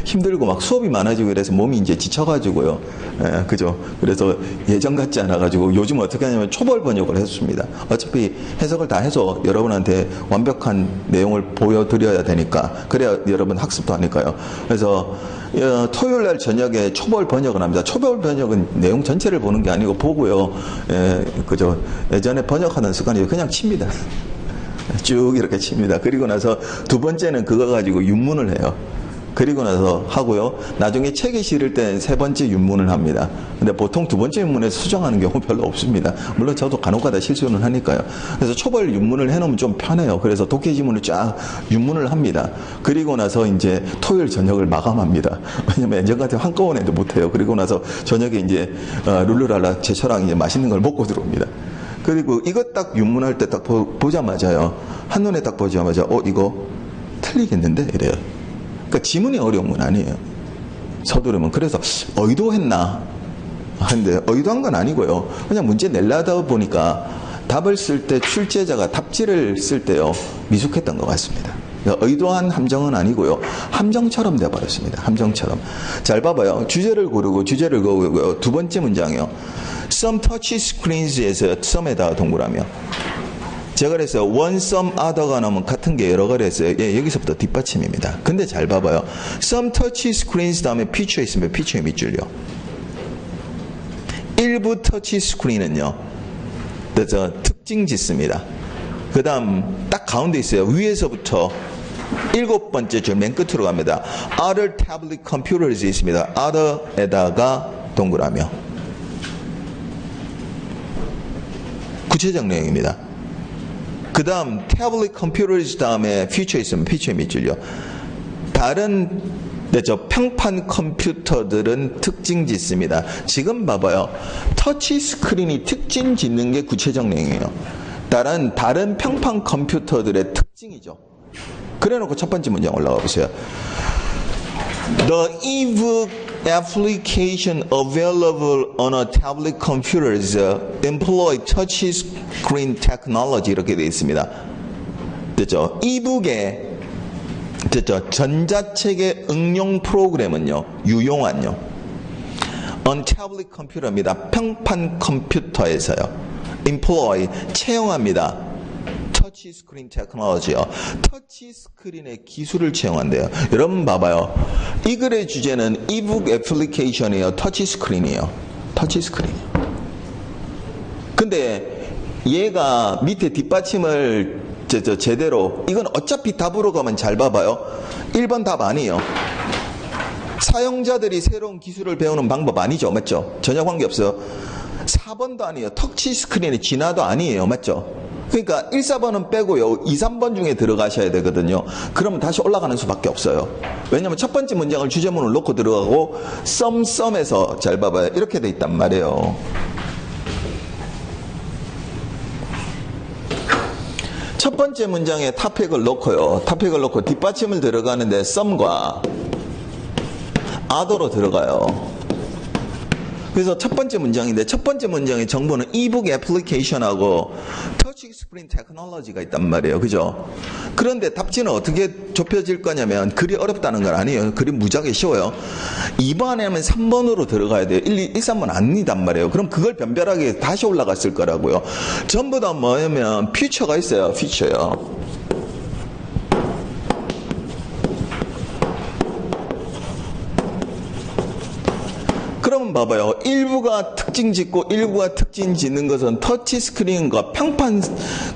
힘들고 막 수업이 많아지고 이래서 몸이 이제 지쳐가지고요. 예, 그죠? 그래서 예전 같지 않아가지고 요즘 어떻게 하냐면 초벌 번역을 했습니다. 어차피 해석을 다 해서 여러분한테 완벽한 내용을 보여드려야 되니까. 그래야 여러분 학습도 하니까요. 그래서 토요일 날 저녁에 초벌 번역을 합니다. 초벌 번역은 내용 전체를 보는 게 아니고 보고요. 예, 그죠? 예전에 번역하는 습관이 그냥 칩니다. 쭉 이렇게 칩니다. 그리고 나서 두 번째는 그거 가지고 윤문을 해요. 그리고 나서 하고요. 나중에 책에 실을 땐 3번째 윤문을 합니다. 근데 보통 2번째 윤문에서 수정하는 경우 별로 없습니다. 물론 저도 간혹가다 실수는 하니까요. 그래서 초벌 윤문을 해놓으면 좀 편해요. 그래서 독해지문을 쫙 윤문을 합니다. 그리고 나서 이제 토요일 저녁을 마감합니다. 왜냐면 예전 같으면 한꺼번에도 못해요. 그리고 나서 저녁에 이제 룰루랄라 제철랑 이제 맛있는 걸 먹고 들어옵니다. 그리고 이거 딱 윤문할 때 딱 보자마자요. 한눈에 딱 보자마자 이거 틀리겠는데? 이래요. 그러니까 지문이 어려운 건 아니에요. 서두르면. 그래서 의도했나 하는데 의도한 건 아니고요. 그냥 문제 내려다 보니까 답을 쓸 때 출제자가 답지를 쓸 때요. 미숙했던 것 같습니다. 그러니까 의도한 함정은 아니고요. 함정처럼 돼버렸습니다. 함정처럼. 잘 봐봐요. 주제를 고르고 주제를 고르고요. 두 번째 문장이요. Some touch screens에서 some에다가 동그라며. 제가 그랬어요. one, some, other가 나오면 같은 게 여러 가지 했어요. 예, 여기서부터 뒷받침입니다. 근데 잘 봐봐요. some touch screens 다음에 feature 있으면 feature의 밑줄요. 일부 터치 스크린은요. 특징 짓습니다. 그 다음 딱 가운데 있어요. 위에서부터 7번째 줄 맨 끝으로 갑니다. other tablet computers 있습니다. other에다가 동그라며. 구체적 내용입니다. 그 다음 태블릿 컴퓨터즈 다음에 퓨처 있으면 퓨처의 밑줄요. 다른 평판 컴퓨터들은 특징 짓습니다. 지금 봐봐요. 터치 스크린이 특징 짓는 게 구체적 내용이에요. 다른 평판 컴퓨터들의 특징 특징이죠. 그래놓고 첫 번째 문장 올라가 보세요. The ebook application available on a tablet computers employ touch screen technology 이렇게 되어 있습니다. 됐죠? 이북의 됐죠? 전자책의 응용 프로그램은요, 유용한요. on tablet 컴퓨터입니다. 평판 컴퓨터에서요. employ 채용합니다. 터치 스크린 테크놀로지요. 터치 스크린의 기술을 채용한대요. 여러분 봐봐요. 이 글의 주제는 이북 애플리케이션이에요. 터치 스크린이에요. 터치 스크린이에요. 근데 얘가 밑에 뒷받침을 제대로 이건 어차피 답으로 가면 잘 봐봐요. 1번 답 아니에요. 사용자들이 새로운 기술을 배우는 방법 아니죠. 맞죠? 전혀 관계없어요. 4번도 아니에요. 터치 스크린의 진화도 아니에요. 맞죠? 그러니까 1, 4번은 빼고요. 2, 3번 중에 들어가셔야 되거든요. 그러면 다시 올라가는 수밖에 없어요. 왜냐하면 첫 번째 문장을 주제문을 놓고 들어가고 썸에서 잘 봐봐요. 이렇게 돼 있단 말이에요. 첫 번째 문장에 탑픽을 놓고요. 탑픽을 놓고 뒷받침을 들어가는데 썸과 other로 들어가요. 그래서 첫 번째 문장인데 첫 번째 문장의 정보는 이북 애플리케이션하고 터치 스크린 테크놀로지가 있단 말이에요. 그죠? 그런데 답지는 어떻게 좁혀질 거냐면 글이 어렵다는 건 아니에요. 글이 무지하게 쉬워요. 2번 아니면 3번으로 들어가야 돼요. 1, 3번 아니단 말이에요. 그럼 그걸 변별하게 다시 올라갔을 거라고요. 전부 다 뭐냐면 퓨처가 있어요. 퓨처요. 그러면 봐봐요. 일부가 특징 짓고 일부가 특징 짓는 것은 터치 스크린과 평판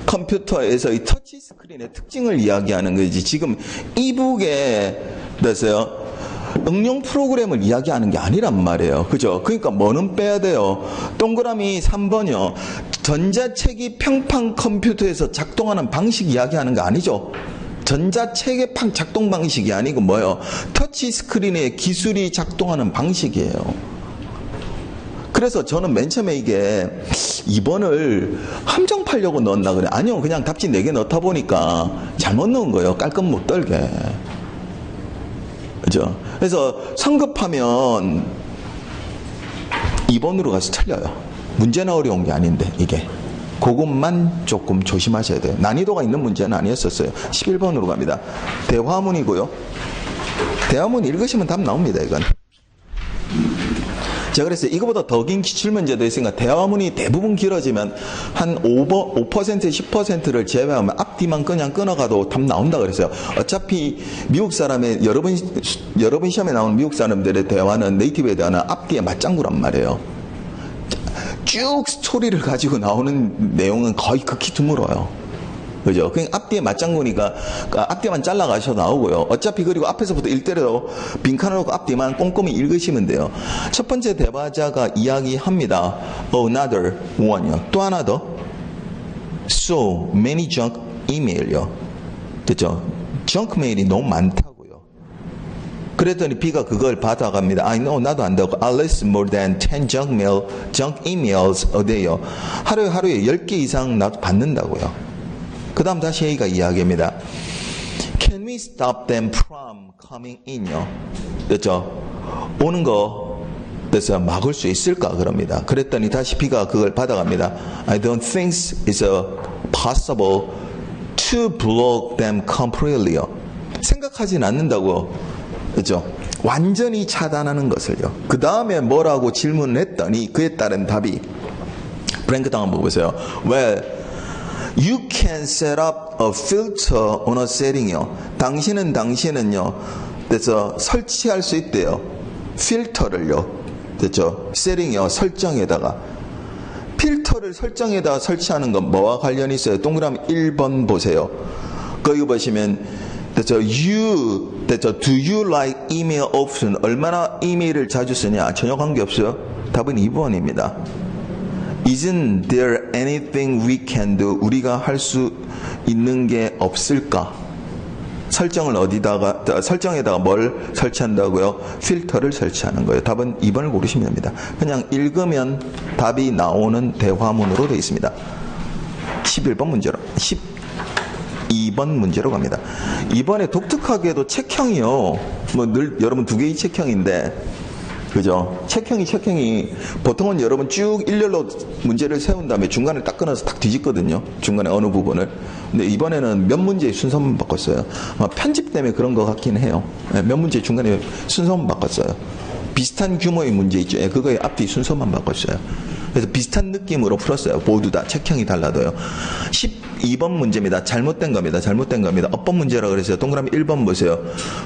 컴퓨터에서 이 터치 스크린의 특징을 이야기하는 거지. 지금 이북에 됐어요. 응용 프로그램을 이야기하는 게 아니란 말이에요. 그죠? 그러니까 뭐는 빼야 돼요. 동그라미 3번이요. 전자책이 평판 컴퓨터에서 작동하는 방식 이야기하는 거 아니죠? 전자책의 작동 방식이 아니고 뭐예요? 터치 스크린의 기술이 작동하는 방식이에요. 그래서 저는 맨 처음에 이게 2번을 함정파려고 넣었나 그래. 아니요. 그냥 답지 4개 넣다 보니까 잘못 넣은 거예요. 깔끔 못 떨게. 그죠? 그래서 성급하면 2번으로 가서 틀려요. 문제는 어려운 게 아닌데 이게. 그것만 조금 조심하셔야 돼요. 난이도가 있는 문제는 아니었었어요. 11번으로 갑니다. 대화문이고요. 대화문 읽으시면 답 나옵니다. 이건. 제가 그랬어요. 이거보다 더 긴 기출문제도 있으니까 대화문이 대부분 길어지면 한 5%, 10%를 제외하면 앞뒤만 그냥 끊어가도 답 나온다 그랬어요. 어차피 미국 사람의 여러 번 시험에 나오는 미국 사람들의 대화는 네이티브에 대한 앞뒤에 맞장구란 말이에요. 쭉 스토리를 가지고 나오는 내용은 거의 극히 드물어요. 그죠? 그냥 앞뒤에 맞장구니까 앞뒤만 잘라가셔도 나오고요. 어차피 그리고 앞에서부터 일대로 빈칸을 놓고 앞뒤만 꼼꼼히 읽으시면 돼요. 첫 번째 대화자가 이야기합니다. Another one이요. 또 하나 더. So many junk email이요. 됐죠? junk 메일이 너무 많다고요. 그랬더니 B가 그걸 받아갑니다. I know, 나도 안다고. I list more than 10 junk emails a day요. 하루에 10개 이상 나도 받는다고요. 그 다음 다시 A가 이야기합니다. Can we stop them from coming in요? 됐죠? 오는 거 그래서 막을 수 있을까? 그럽니다. 그랬더니 다시 B가 그걸 받아갑니다. I don't think it's possible to block them completely요. 생각하진 않는다고. 그죠? 완전히 차단하는 것을요. 그 다음에 뭐라고 질문을 했더니 그에 따른 답이 브랭크 당 한번 보세요. Well, you can set up a filter on a setting이요. 당신은요. 그래서 설치할 수 있대요. 필터를요. 됐죠? 세팅이요. 설정에다가. 필터를 설정에다가 설치하는 건 뭐와 관련이 있어요? 동그라미 1번 보세요. 거기 보시면 됐죠? 됐죠? Do you like email often? 얼마나 이메일을 자주 쓰냐? 전혀 관계없어요. 답은 2번입니다. Isn't there anything we can do? 우리가 할 수 있는 게 없을까? 설정에다가 뭘 설치한다고요? 필터를 설치하는 거예요. 답은 2번을 고르시면 됩니다. 그냥 읽으면 답이 나오는 대화문으로 되어 있습니다. 11번 문제로. 12번 문제로 갑니다. 이번에 독특하게도 책형이요. 뭐 늘 여러분 두 개의 책형인데, 그죠? 책형이 보통은 여러분 쭉 일렬로 문제를 세운 다음에 중간에 딱 끊어서 딱 뒤집거든요. 중간에 어느 부분을. 근데 이번에는 몇 문제의 순서만 바꿨어요. 편집 때문에 그런 것 같긴 해요. 몇 문제 중간에 순서만 바꿨어요. 비슷한 규모의 문제 있죠. 그거의 앞뒤 순서만 바꿨어요. 그래서 비슷한 느낌으로 풀었어요. 모두 다 책형이 달라도요. 12번 문제입니다. 잘못된 겁니다. 어법 문제라 그랬어요. 동그라미 1번 보세요.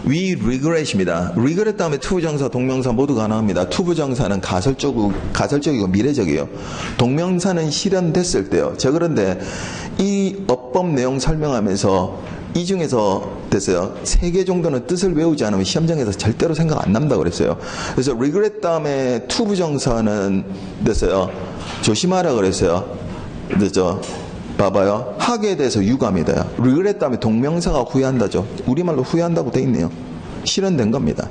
We regret입니다. regret 다음에 투부정사, 동명사 모두 가능합니다. 투부정사는 가설적이고 미래적이에요. 동명사는 실현됐을 때요. 제가 그런데 이 어법 내용 설명하면서 이 중에서 됐어요. 3개 정도는 뜻을 외우지 않으면 시험장에서 절대로 생각 안 난다 그랬어요. 그래서 regret 다음에 투부정사는 됐어요. 조심하라 그랬어요. 됐죠? 봐봐요. 하게 대해서 유감이다. regret 다음에 동명사가 후회한다죠. 우리말로 후회한다고 돼 있네요. 실현된 겁니다.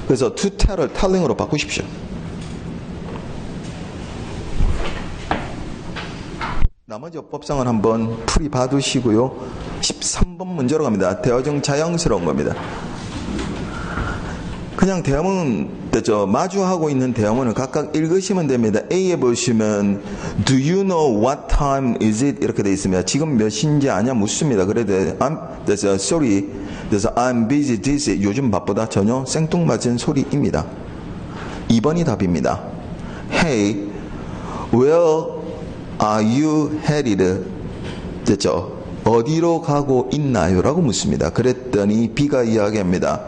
그래서 to tell을 telling으로 바꾸십시오. 나머지 어법상은 한번 풀이 봐두시고요. 13번 문제로 갑니다. 대화 중 자연스러운 겁니다. 그냥 대화문 됐죠. 마주하고 있는 대화문을 각각 읽으시면 됩니다. A에 보시면 Do you know what time is it? 이렇게 되어 있습니다. 지금 몇 시인지 아냐 묻습니다. 그래도 됐어요. Sorry. 그래서 I'm busy this. 요즘 바쁘다. 전혀 생뚱맞은 소리입니다. 2번이 답입니다. Hey, where are you headed? 됐죠. 어디로 가고 있나요? 라고 묻습니다. 그랬더니 B가 이야기합니다.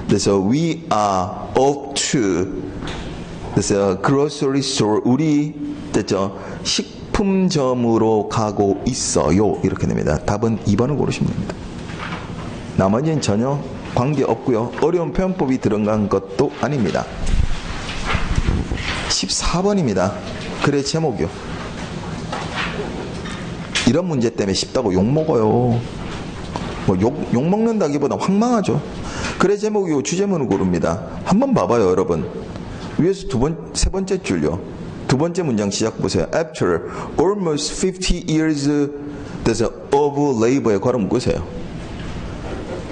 그래서 we are off to 그래서 grocery store 우리 됐죠? 식품점으로 가고 있어요. 이렇게 됩니다. 답은 2번을 고르시면 됩니다. 나머지는 전혀 관계없고요. 어려운 표현법이 들어간 것도 아닙니다. 14번입니다. 글의 제목이요. 이런 문제 때문에 쉽다고 욕먹어요. 뭐 욕먹는다기보다 황망하죠. 글의 제목이고 주제문을 고릅니다. 한번 봐봐요, 여러분. 위에서 세 번째 줄요. 두 번째 문장 시작 보세요. After almost 50 years of labor에 괄호 묶으세요.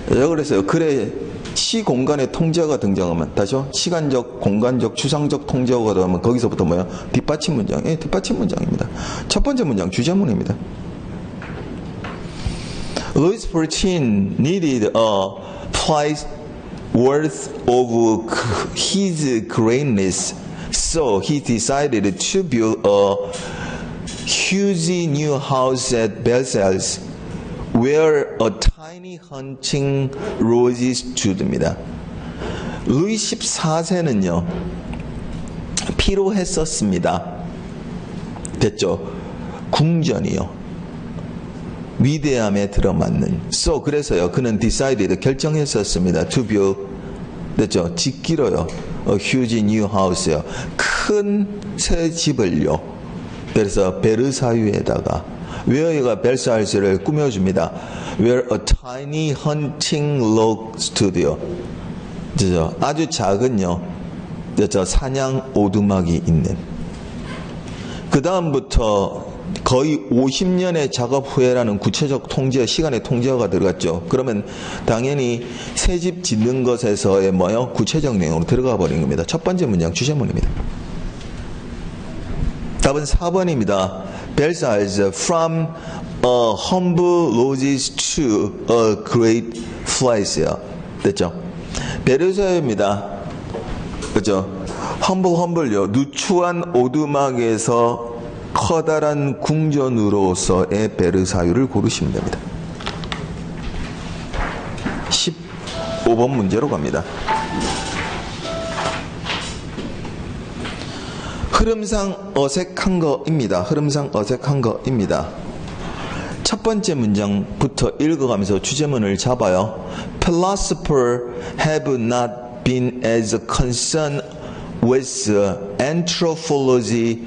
그래서요. 글의 시 공간의 통제어가 등장하면 다시요. 시간적, 공간적, 추상적 통제어가 들어가면 거기서부터 뭐야? 뒷받침 문장. 예, 뒷받침 문장입니다. 첫 번째 문장 주제문입니다. Louis XIV needed a twice worth of his greatness, so he decided to build a huge new house at Versailles, where a tiny hunting lodge stood입니다. 루이 14세는요 필요했었습니다. 됐죠? 궁전이요. 위대함에 들어맞는. So 그래서요 그는 decided 결정했었습니다. To build 됐죠? 짓기로요. A huge new house요. 큰 새 집을요. 그래서 베르사유에다가 웨어가 벨사일스를 꾸며줍니다. Where a tiny hunting lodge stood요. 그죠? 아주 작은요. 그죠? 사냥 오두막이 있는. 그 다음부터 거의 50년의 작업 후에라는 구체적 통제, 시간의 통제어가 들어갔죠. 그러면 당연히 새 집 짓는 것에서의 뭐요? 구체적 내용으로 들어가 버린 겁니다. 첫 번째 문장 주제문입니다. 답은 4번입니다. Versailles from a humble lodge to a great place요. 됐죠? 베르사유입니다. 그죠? humble요. 누추한 오두막에서 커다란 궁전으로서의 베르사유를 고르시면 됩니다. 15번 문제로 갑니다. 흐름상 어색한 거입니다. 첫 번째 문장부터 읽어가면서 주제문을 잡아요. Philosophers have not been as concerned with anthropology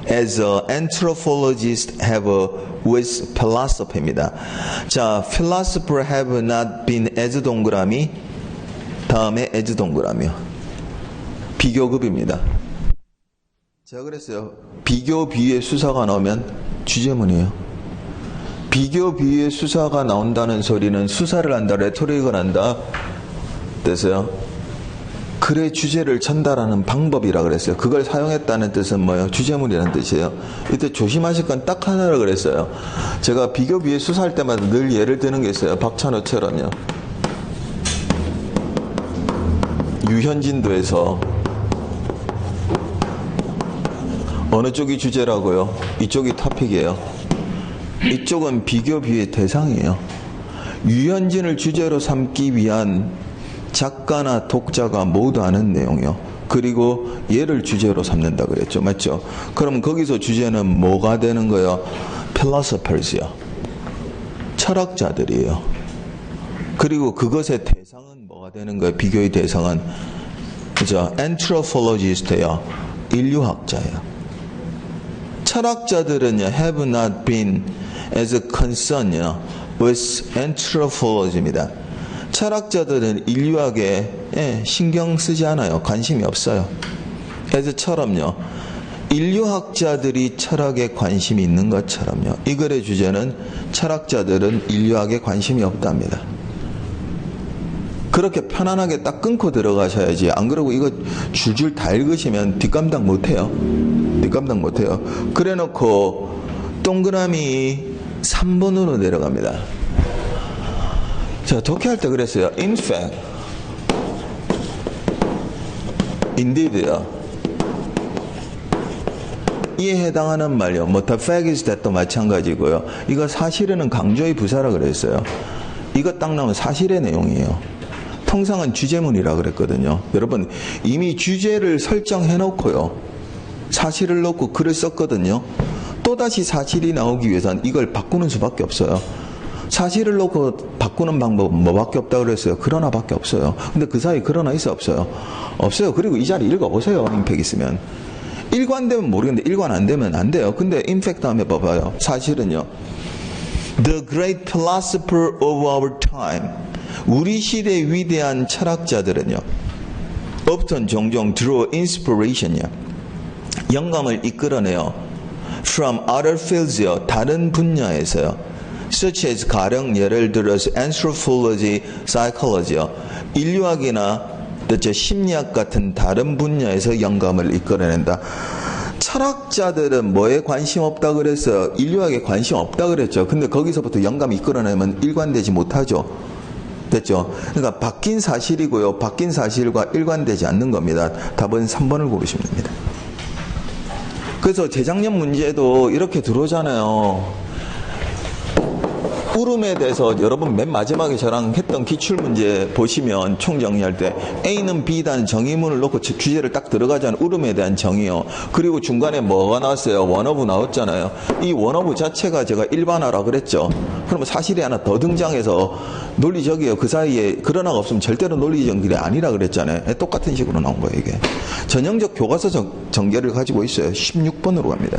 as anthropologists have with philosophy입니다. 자, philosophers have not been as 동그라미 다음에 as 동그라미요. 비교급입니다. 제가 그랬어요. 비교 비의 수사가 나오면 주제문이에요. 비교 비유의 수사가 나온다는 소리는 수사를 한다, 레토릭을 한다. 됐어요? 글의 주제를 전달하는 방법이라 그랬어요. 그걸 사용했다는 뜻은 뭐예요? 주제문이라는 뜻이에요. 이때 조심하실 건 딱 하나라 그랬어요. 제가 비교 비유 수사할 때마다 늘 예를 드는 게 있어요. 박찬호처럼요. 유현진도에서 어느 쪽이 주제라고요? 이쪽이 토픽이에요. 이쪽은 비교 비유의 대상이에요. 유현진을 주제로 삼기 위한 작가나 독자가 모두 아는 내용이요. 그리고 얘를 주제로 삼는다 그랬죠. 맞죠? 그럼 거기서 주제는 뭐가 되는 거예요? philosophers요. 철학자들이에요. 그리고 그것의 대상은 뭐가 되는 거예요? 비교의 대상은 그죠? anthropologist예요. 인류학자예요. 철학자들은요, have not been as concerned with anthropology입니다. 철학자들은 인류학에 신경 쓰지 않아요. 관심이 없어요. as처럼요. 인류학자들이 철학에 관심이 있는 것처럼요. 이 글의 주제는 철학자들은 인류학에 관심이 없답니다. 그렇게 편안하게 딱 끊고 들어가셔야지. 안 그러고 이거 줄줄 다 읽으시면 뒷감당 못해요. 뒷감당 못해요. 그래 놓고 동그라미 3번으로 내려갑니다. 자, 독해할 때 그랬어요. In fact, indeed요. 이에 해당하는 말이요. 뭐 the fact is that도 마찬가지고요. 이거 사실은 강조의 부사라 그랬어요. 이거 딱 나오면 사실의 내용이에요. 통상은 주제문이라 그랬거든요. 여러분 이미 주제를 설정해 놓고요. 사실을 넣고 글을 썼거든요. 또다시 사실이 나오기 위해서는 이걸 바꾸는 수밖에 없어요. 사실을 놓고 바꾸는 방법은 뭐밖에 없다고 그랬어요? 그러나밖에 없어요. 근데 그 사이에 그러나 있어 없어요? 없어요. 그리고 이 자리 읽어보세요. 임팩 있으면. 일관되면 모르겠는데 일관 안 되면 안 돼요. 근데 임팩 다음에 봐봐요. 사실은요. The great philosopher of our time. 우리 시대의 위대한 철학자들은요. often 종종 draw inspiration이요. 영감을 이끌어내요. from other fields요. 다른 분야에서요. such as 가령 예를 들어서 anthropology, psychology요. 인류학이나 심리학 같은 다른 분야에서 영감을 이끌어낸다. 철학자들은 뭐에 관심 없다 그랬어요? 인류학에 관심 없다 그랬죠. 근데 거기서부터 영감 이끌어내면 일관되지 못하죠. 됐죠? 그러니까 바뀐 사실이고요. 바뀐 사실과 일관되지 않는 겁니다. 답은 3번을 고르시면 됩니다. 그래서 재작년 문제도 이렇게 들어오잖아요. 울음에 대해서 여러분 맨 마지막에 저랑 했던 기출문제 보시면 총정리할 때 A는 B라는 정의문을 놓고 주제를 딱 들어가잖아요. 울음에 대한 정의요. 그리고 중간에 뭐가 나왔어요? 원어브 나왔잖아요. 이 원어브 자체가 제가 일반화라 그랬죠. 그러면 사실이 하나 더 등장해서 논리적이에요. 그 사이에 그러나가 없으면 절대로 논리적인 길이 아니라 그랬잖아요. 똑같은 식으로 나온 거예요. 이게 전형적 교과서 전개를 가지고 있어요. 16번으로 갑니다.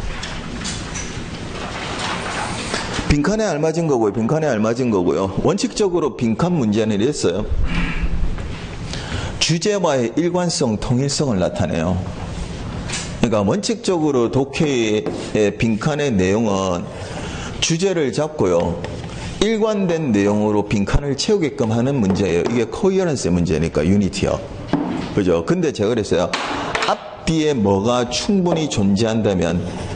빈칸에 알맞은 거고요. 빈칸에 알맞은 거고요. 원칙적으로 빈칸 문제는 이랬어요. 주제와의 일관성, 통일성을 나타내요. 그러니까 원칙적으로 독해의 빈칸의 내용은 주제를 잡고요. 일관된 내용으로 빈칸을 채우게끔 하는 문제예요. 이게 코히어런스의 문제니까 유니티요. 그죠? 근데 제가 그랬어요. 앞뒤에 뭐가 충분히 존재한다면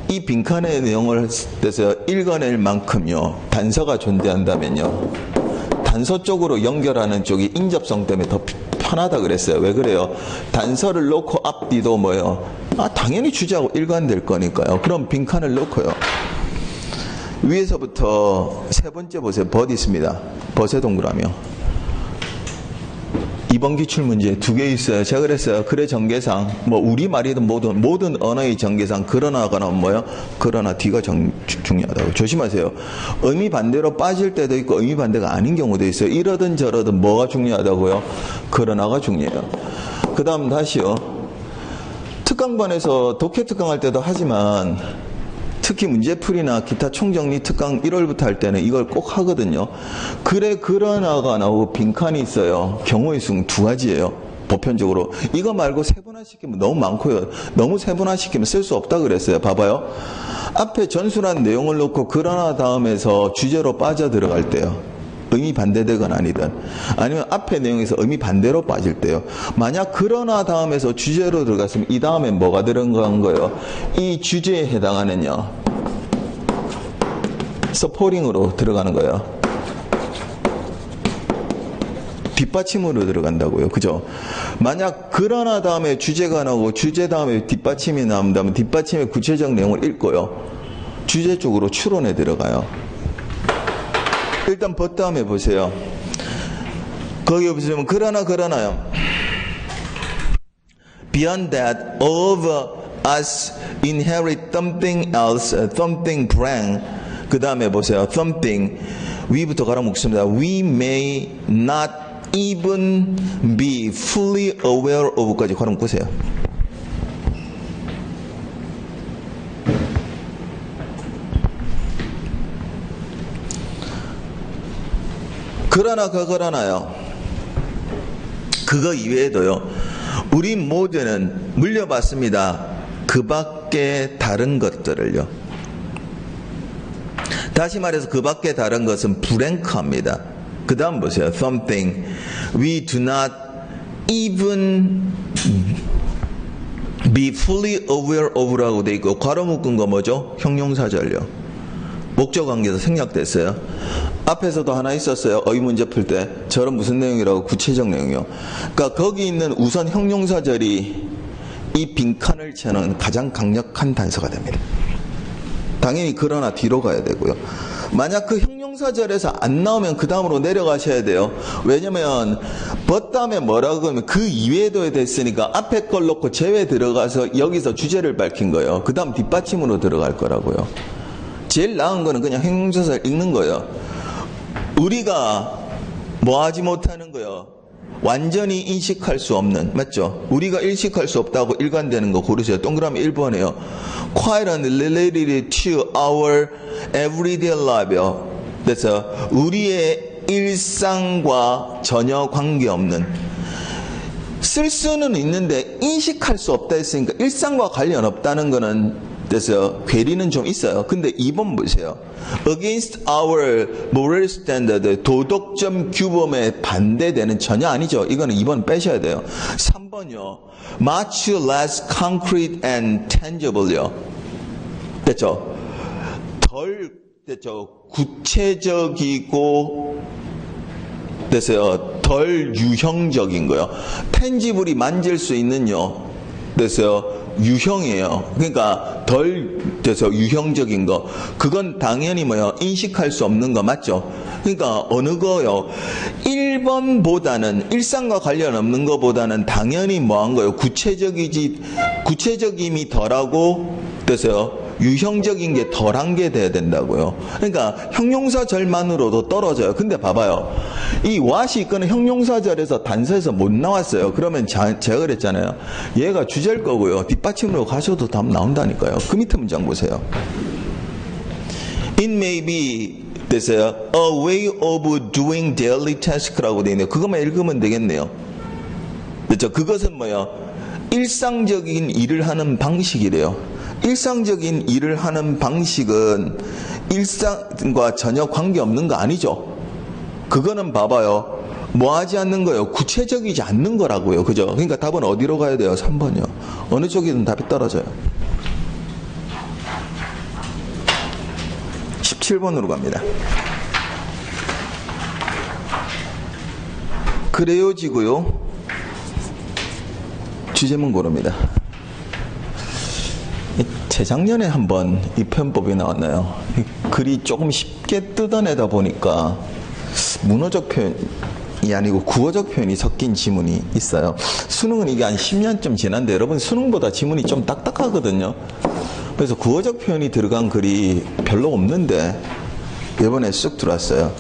이 빈칸의 내용을 해서 읽어낼 만큼요. 단서가 존재한다면요. 단서 쪽으로 연결하는 쪽이 인접성 때문에 더 편하다 그랬어요. 왜 그래요? 단서를 놓고 앞뒤도 뭐예요? 당연히 주제하고 일관될 거니까요. 그럼 빈칸을 놓고요. 위에서부터 세 번째 보세요. 벗 있습니다. 벗의 동그라미요. 이번 기출문제 2개 있어요. 제가 그랬어요. 글의 전개상, 뭐 우리말이든 모든 언어의 전개상 그러나가 나오면 뭐예요? 그러나 뒤가 중요하다고. 조심하세요. 의미 반대로 빠질 때도 있고 의미 반대가 아닌 경우도 있어요. 이러든 저러든 뭐가 중요하다고요? 그러나가 중요해요. 그 다음 다시요. 특강반에서 독해 특강할 때도 하지만 특히 문제풀이나 기타 총정리 특강 1월부터 할 때는 이걸 꼭 하거든요. 그래 그러나가 나오고 빈칸이 있어요. 경우의 수는 2가지예요. 보편적으로. 이거 말고 세분화시키면 너무 많고요. 너무 세분화시키면 쓸 수 없다 그랬어요. 봐봐요. 앞에 전술한 내용을 놓고 그러나 다음에서 주제로 빠져 들어갈 때요. 의미 반대되건 아니든, 아니면 앞에 내용에서 의미 반대로 빠질 때요. 만약 그러나 다음에서 주제로 들어갔으면 이 다음에 뭐가 들어간 거예요? 이 주제에 해당하는요, 서포팅으로 들어가는 거예요. 뒷받침으로 들어간다고요. 그죠? 만약 그러나 다음에 주제가 나오고 주제 다음에 뒷받침이 나온다면 뒷받침의 구체적 내용을 읽고요, 주제 쪽으로 추론에 들어가요. 일단 but 다음에 보세요. 거기 보시면 그러나요. Beyond that, all of us inherit something else, something brand. 그 다음에 보세요. something. 위부터 가라 묶습니다. We may not even be fully aware of까지 가라 묶으세요. 그러나요. 그거 이외에도요, 우리 모두는 물려받습니다. 그 밖에 다른 것들을요. 다시 말해서 그 밖에 다른 것은 브랭크합니다. 그 다음 보세요. something. We do not even be fully aware of라고 돼 있고, 괄호 묶은 거 뭐죠? 형용사절요. 목적 관계에서 생략됐어요. 앞에서도 하나 있었어요. 의문제 풀 때. 저런 무슨 내용이라고 구체적 내용이요. 그러니까 거기 있는 우선 형용사절이 이 빈칸을 채우는 가장 강력한 단서가 됩니다. 당연히 그러나 뒤로 가야 되고요. 만약 그 형용사절에서 안 나오면 그 다음으로 내려가셔야 돼요. 왜냐면 but 다음에 뭐라고 하면 그 이외에도 됐으니까 앞에 걸 놓고 제외 들어가서 여기서 주제를 밝힌 거예요. 그 다음 뒷받침으로 들어갈 거라고요. 제일 나은 거는 그냥 형용사절 읽는 거예요. 우리가 뭐 하지 못하는 거예요? 완전히 인식할 수 없는, 맞죠? 우리가 인식할 수 없다고 일관되는 거 고르세요. 동그라미 1번이에요. Quite unrelated to our everyday life요. 그래서 우리의 일상과 전혀 관계없는, 쓸 수는 있는데 인식할 수 없다 했으니까 일상과 관련 없다는 거는 그래서 괴리는 좀 있어요. 근데 2번 보세요. Against our moral standard, 도덕점 규범에 반대되는 전혀 아니죠. 이거는 2번 빼셔야 돼요. 3번요. Much less concrete and tangible요. 됐죠? 됐죠? 구체적이고 됐어요. 덜 유형적인 거요. tangi블이 만질 수 있는요. 됐어요. 유형이에요. 그러니까 돼서 유형적인 거. 그건 당연히 뭐요? 인식할 수 없는 거 맞죠? 그러니까 어느 거요? 1번보다는 일상과 관련 없는 거보다는 당연히 뭐한 거요? 구체적임이 덜하고 돼서요. 유형적인 게 덜한 게 돼야 된다고요. 그러니까 형용사절만으로도 떨어져요. 근데 봐봐요. 이 what이 있거나 형용사절에서 단서에서 못 나왔어요. 그러면 제가 그랬잖아요. 얘가 주제일 거고요. 뒷받침으로 가셔도 답 나온다니까요. 그 밑에 문장 보세요. It may be 됐어요. A way of doing daily task라고 되어 있네요. 그것만 읽으면 되겠네요. 그렇죠? 그것은 뭐예요? 일상적인 일을 하는 방식이래요. 일상적인 일을 하는 방식은 일상과 전혀 관계없는 거 아니죠? 그거는 봐봐요. 뭐 하지 않는 거예요? 구체적이지 않는 거라고요. 그죠? 그러니까 답은 어디로 가야 돼요? 3번이요. 어느 쪽이든 답이 떨어져요. 17번으로 갑니다. 그래요지고요. 주제문 고릅니다. 재작년에 한번 이 편법이 나왔나요? 글이 조금 쉽게 뜯어내다 보니까 문어적 표현이 아니고 구어적 표현이 섞인 지문이 있어요. 수능은 이게 한 10년쯤 지난데 여러분 수능보다 지문이 좀 딱딱하거든요. 그래서 구어적 표현이 들어간 글이 별로 없는데 이번에 쓱 들어왔어요.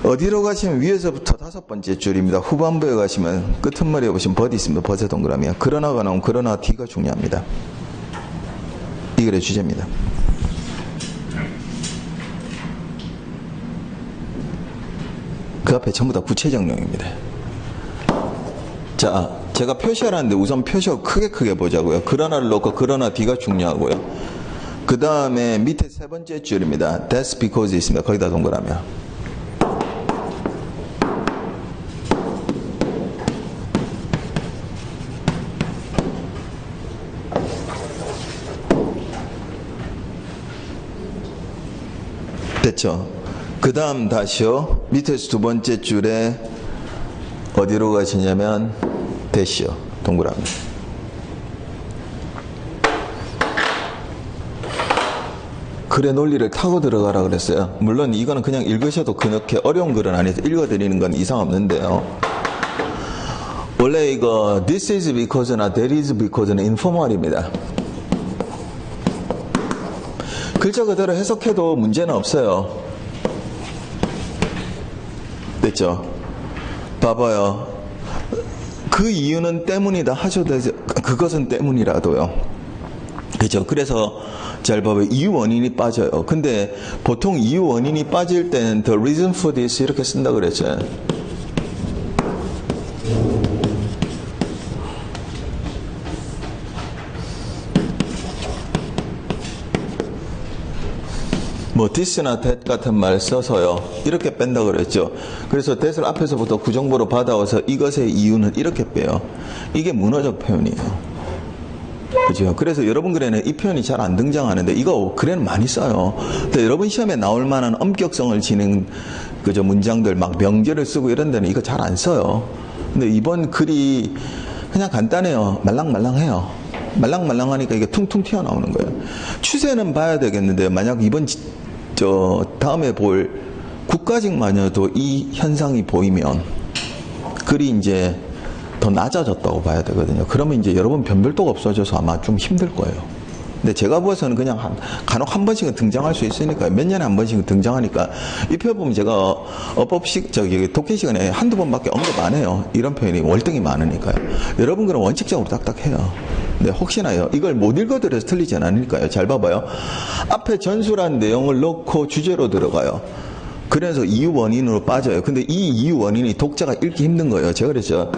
어디로 가시면 위에서부터 5번째 줄입니다. 후반부에 가시면 끝머리에 보시면 버디 있습니다. 버섯 동그라미야. 그러나가 나오면 그러나 뒤가 중요합니다. 이 글의 주제입니다. 그 앞에 전부 다 구체적 내용입니다. 자, 자, 제가 표시하라는데 우선 표시하고 크게 보자고요. 그러나를 넣고 그러나 D가 중요하고요. 그 다음에 밑에 세 번째 줄입니다. That's because 있습니다. 거기다 동그라미야. 됐죠? 그 다음 다시요. 밑에서 두 번째 줄에 어디로 가시냐면 대시요. 동그라미. 글의 논리를 타고 들어가라 그랬어요. 물론 이거는 그냥 읽으셔도 그렇게 어려운 글은 아니어서 읽어드리는 건 이상 없는데요. 원래 이거 this is because나 that is because는 인포멀입니다. 글자 그대로 해석해도 문제는 없어요. 됐죠? 봐봐요. 그 이유는 때문이다 하셔도 되죠. 그것은 때문이라도요. 그죠? 그래서 잘 봐봐요. 이유 원인이 빠져요. 근데 보통 이유 원인이 빠질 때는 the reason for this 이렇게 쓴다 그랬죠. 뭐 this나 that 같은 말 써서요. 이렇게 뺀다 그랬죠. 그래서 that을 앞에서부터 구정보로 받아와서 이것의 이유는 이렇게 빼요. 이게 문어적 표현이에요. 그죠? 그래서 여러분 글에는 이 표현이 잘 안 등장하는데 이거 글에는 많이 써요. 근데 여러분 시험에 나올 만한 엄격성을 지닌 그저 문장들 막 명제를 쓰고 이런 데는 이거 잘 안 써요. 근데 이번 글이 그냥 간단해요. 말랑말랑해요. 말랑말랑하니까 이게 퉁퉁 튀어나오는 거예요. 추세는 봐야 되겠는데 만약 이번 다음에 볼 국가직 마녀도 이 현상이 보이면 글이 이제 더 낮아졌다고 봐야 되거든요. 그러면 이제 여러분 변별도가 없어져서 아마 좀 힘들 거예요. 근데 제가 보아서는 그냥 간혹 한 번씩은 등장할 수 있으니까 몇 년에 한 번씩은 등장하니까 이 표현 보면 제가 어법식 독해 시간에 한두 번밖에 언급 안 해요. 이런 표현이 월등히 많으니까요. 여러분 그럼 원칙적으로 딱딱해요. 근데 혹시나요 이걸 못 읽어드려서 틀리진 않으니까요. 잘 봐봐요. 앞에 전술한 내용을 넣고 주제로 들어가요. 그래서 이유 원인으로 빠져요. 근데 이 이유 원인이 독자가 읽기 힘든 거예요. 제가 그랬죠.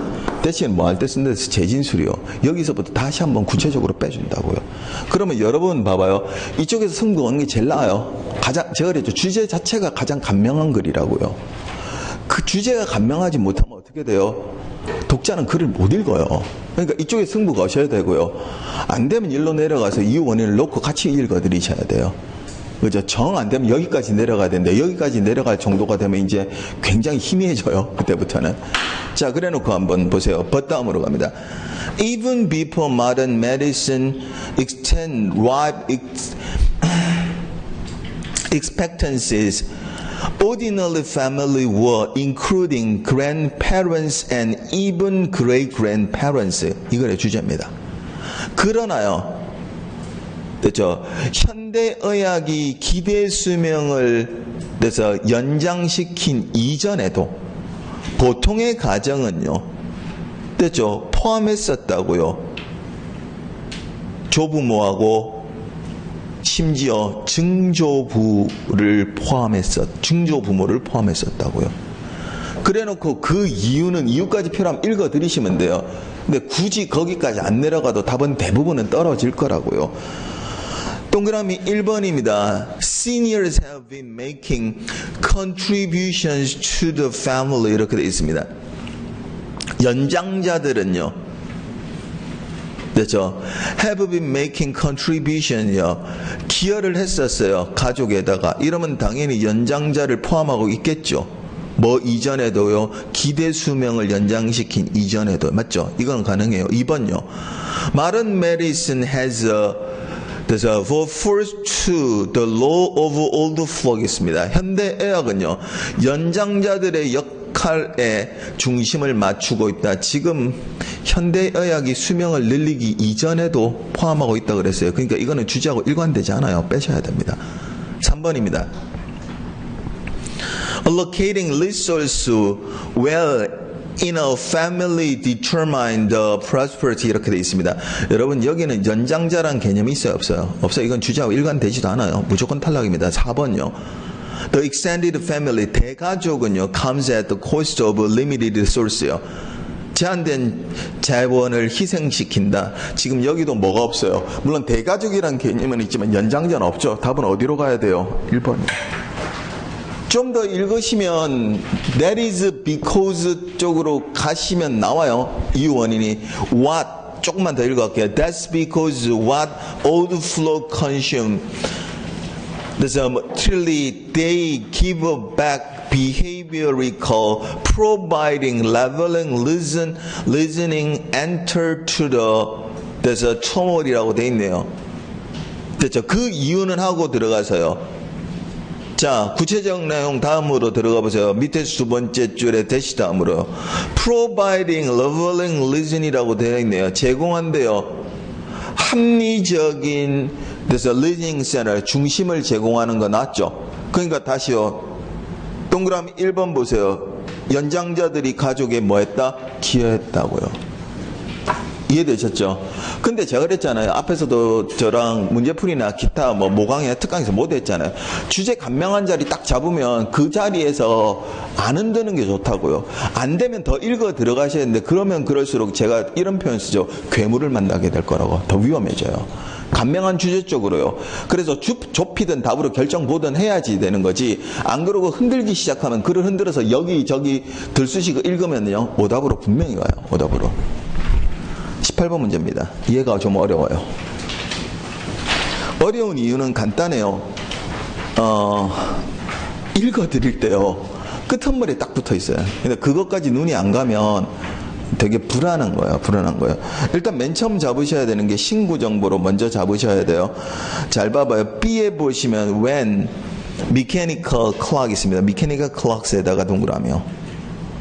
대신 뭐 할 때 쓴 데서 재진술이요. 여기서부터 다시 한번 구체적으로 빼준다고요. 그러면 여러분 봐봐요. 이쪽에서 승부 얻는 게 제일 나아요. 제가 그랬죠. 주제 자체가 가장 간명한 글이라고요. 그 주제가 간명하지 못하면 어떻게 돼요? 독자는 글을 못 읽어요. 그러니까 이쪽에 승부 거셔야 되고요. 안 되면 일로 내려가서 이유 원인을 놓고 같이 읽어드리셔야 돼요. 그죠? 정 안 되면 여기까지 내려가야 되는데 여기까지 내려갈 정도가 되면 이제 굉장히 희미해져요. 그때부터는. 자, 그래 놓고 한번 보세요. but 다음으로 갑니다. Even before modern medicine extend life expectancies, ordinary family were including grandparents and even great-grandparents. 이거의 주제입니다. 그러나요. 됐죠? 현대의학이 기대 수명을 그래서 연장시킨 이전에도 보통의 가정은요, 됐죠? 포함했었다고요. 조부모하고 심지어 증조부모를 포함했었다고요. 그래놓고 그 이유는 이유까지 필요하면 읽어드리시면 돼요. 근데 굳이 거기까지 안 내려가도 답은 대부분은 떨어질 거라고요. 동그라미 1번입니다. Seniors have been making contributions to the family 이렇게 되어 있습니다. 연장자들은요. 됐죠? have been making contribution이요. 기여를 했었어요. 가족에다가. 이러면 당연히 연장자를 포함하고 있겠죠. 뭐 이전에도요. 기대 수명을 연장시킨 이전에도. 맞죠? 이건 가능해요. 2번요. Modern medicine has 그래서 for first to the law of old folk 있습니다. 현대의학은요. 연장자들의 역할에 중심을 맞추고 있다. 지금 현대의학이 수명을 늘리기 이전에도 포함하고 있다고 그랬어요. 그러니까 이거는 주제하고 일관되지 않아요. 빼셔야 됩니다. 3번입니다. Allocating resources well in a family determine the prosperity 이렇게 되어 있습니다. 여러분 여기는 연장자란 개념이 있어요? 없어요? 없어요. 이건 주제하고 일관되지도 않아요. 무조건 탈락입니다. 4번요. The extended family 대가족은요 comes at the cost of limited resource요. 제한된 자원을 희생시킨다. 지금 여기도 뭐가 없어요. 물론 대가족이란 개념은 있지만 연장자는 없죠. 답은 어디로 가야 돼요? 1번. 좀 더 읽으시면 that is because 쪽으로 가시면 나와요. 이 원인이 what 조금만 더 읽어갈게요. That's because what old flow consume materially they give back behavior recall providing leveling listening enter to the 초월이라고 돼 있네요. 됐죠? 그 이유는 하고 들어가서요. 자, 구체적 내용 다음으로 들어가 보세요. 밑에 두 번째 줄에 대시 다음으로 providing leveling listening이라고 되어 있네요. 제공한대요. 합리적인 listening center 중심을 제공하는 거 맞죠? 그러니까 다시요. 동그라미 1번 보세요. 연장자들이 가족에 뭐 했다? 기여했다고요. 이해되셨죠? 근데 제가 그랬잖아요. 앞에서도 저랑 문제풀이나 기타 모강이나 특강에서 못 했잖아요. 주제 간명한 자리 딱 잡으면 그 자리에서 안 흔드는 게 좋다고요. 안 되면 더 읽어 들어가셔야 되는데 그러면 그럴수록 제가 이런 표현 쓰죠. 괴물을 만나게 될 거라고. 더 위험해져요. 간명한 주제 쪽으로요. 그래서 좁히든 답으로 결정 보든 해야지 되는 거지. 안 그러고 흔들기 시작하면 글을 흔들어서 여기저기 들쑤시고 읽으면요. 오답으로 분명히 와요. 오답으로. 18번 문제입니다. 이해가 좀 어려워요. 어려운 이유는 간단해요. 읽어드릴 때요. 끝머리에 딱 붙어 있어요. 근데 그것까지 눈이 안 가면 되게 불안한 거예요. 불안한 거예요. 일단 맨 처음 잡으셔야 되는 게 신구 정보로 먼저 잡으셔야 돼요. 잘 봐봐요. B에 보시면 when mechanical clock 있습니다. mechanical clocks에다가 동그라미요.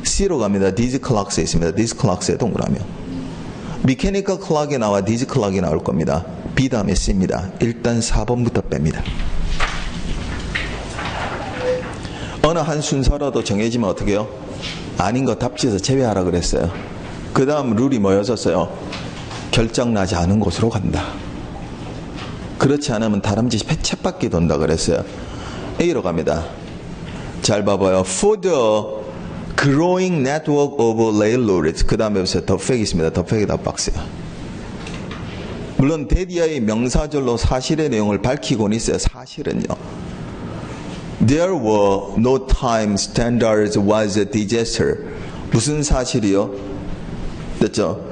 C로 갑니다. these clocks에 있습니다. these clocks에 동그라미요. mechanical clock에 나와 these clock이 나올 겁니다. B 다음에 C입니다. 일단 4번부터 뺍니다. 어느 한 순서라도 정해지면 어떻게 해요? 아닌 거 답지에서 제외하라 그랬어요. 그 다음 룰이 뭐였었어요? 결정나지 않은 곳으로 간다. 그렇지 않으면 다람쥐 쳇바퀴 돈다 그랬어요. A로 갑니다. 잘 봐봐요. For the growing network of railroads. 그 다음에 보세요. 더 팩이 있습니다. 더 팩에다 박스요. 물론 데디아의 명사절로 사실의 내용을 밝히고는 있어요. 사실은요. There were no time standards was a disaster. 무슨 사실이요? 됐죠?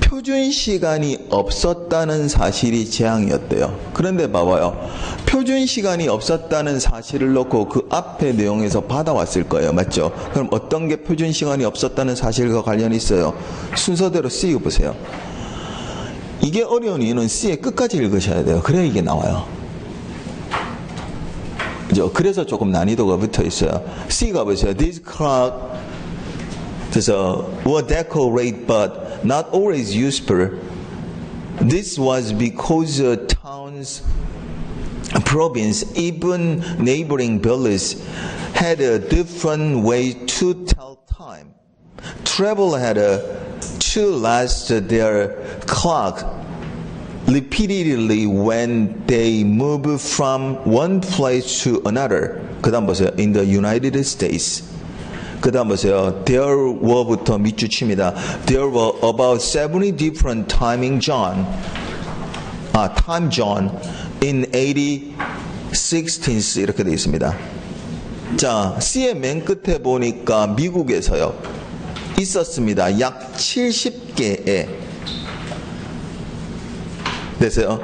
표준 시간이 없었다는 사실이 재앙이었대요. 그런데 봐봐요. 표준 시간이 없었다는 사실을 놓고 그 앞에 내용에서 받아왔을 거예요. 맞죠? 그럼 어떤 게 표준 시간이 없었다는 사실과 관련이 있어요? 순서대로 C 보세요. 이게 어려운 이유는 C의 끝까지 읽으셔야 돼요. 그래야 이게 나와요. 그죠? 그래서 조금 난이도가 붙어 있어요. C가 보세요. This clock were decorated but not always useful. This was because towns, province, even neighboring villages had a different way to tell time. Travel had to last their clock repeatedly when they move from one place to another. 그 다음 보세요. In the United States. 그 다음 보세요. There were부터 밑줄 칩니다. There were about 70 different time zone in 80 16th 이렇게 되어 있습니다. 자, C의 맨 끝에 보니까 미국에서요. 있었습니다. 약 70개의 됐어요?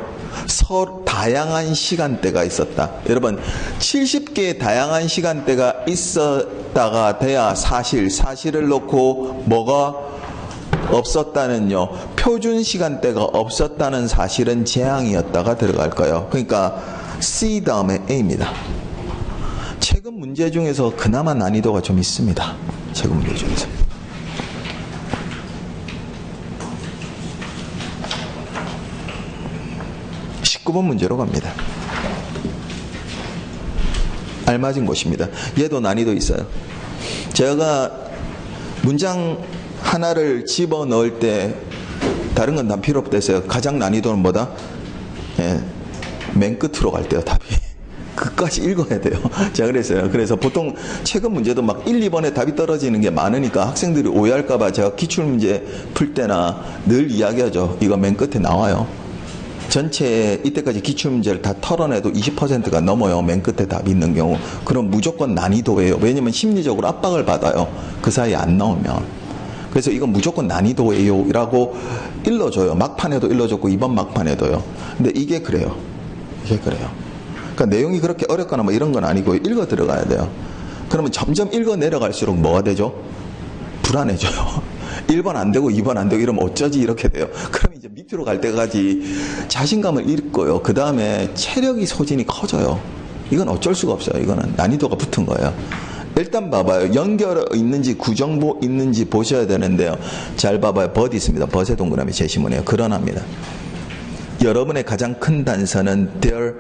서로 다양한 시간대가 있었다. 여러분 70개의 다양한 시간대가 있었다가 돼야 사실을 놓고 뭐가 없었다는요. 표준 시간대가 없었다는 사실은 재앙이었다가 들어갈 거예요. 그러니까 C 다음에 A입니다. 최근 문제 중에서 그나마 난이도가 좀 있습니다. 최근 문제 중에서. 19번 문제로 갑니다. 알맞은 곳입니다. 얘도 난이도 있어요. 제가 문장 하나를 집어넣을 때 다른 건 다 필요 없댔어요. 가장 난이도는 뭐다? 맨 끝으로 갈 때요. 답이. 그까지 읽어야 돼요. 자, 그래서 보통 최근 문제도 막 1, 2번에 답이 떨어지는 게 많으니까 학생들이 오해할까봐 제가 기출문제 풀 때나 늘 이야기하죠. 이거 맨 끝에 나와요. 전체 이때까지 기출문제를 다 털어내도 20%가 넘어요. 맨 끝에 답이 있는 경우. 그럼 무조건 난이도예요. 왜냐면 심리적으로 압박을 받아요. 그 사이에 안 나오면. 그래서 이건 무조건 난이도예요 라고 일러줘요. 막판에도 일러줬고 이번 막판에도요. 근데 이게 그래요. 그러니까 내용이 그렇게 어렵거나 뭐 이런 건 아니고 읽어 들어가야 돼요. 그러면 점점 읽어 내려갈수록 뭐가 되죠? 불안해져요. 1번 안 되고 2번 안 되고 이러면 어쩌지 이렇게 돼요. 그럼 이제 밑으로 갈 때까지 자신감을 잃고요. 그 다음에 체력이 소진이 커져요. 이건 어쩔 수가 없어요. 이거는 난이도가 붙은 거예요. 일단 봐봐요. 연결 있는지 구정보 있는지 보셔야 되는데요. 잘 봐봐요. 벗 있습니다. 벗의 동그라미 제시문이에요. 그러나입니다. 여러분의 가장 큰 단서는 there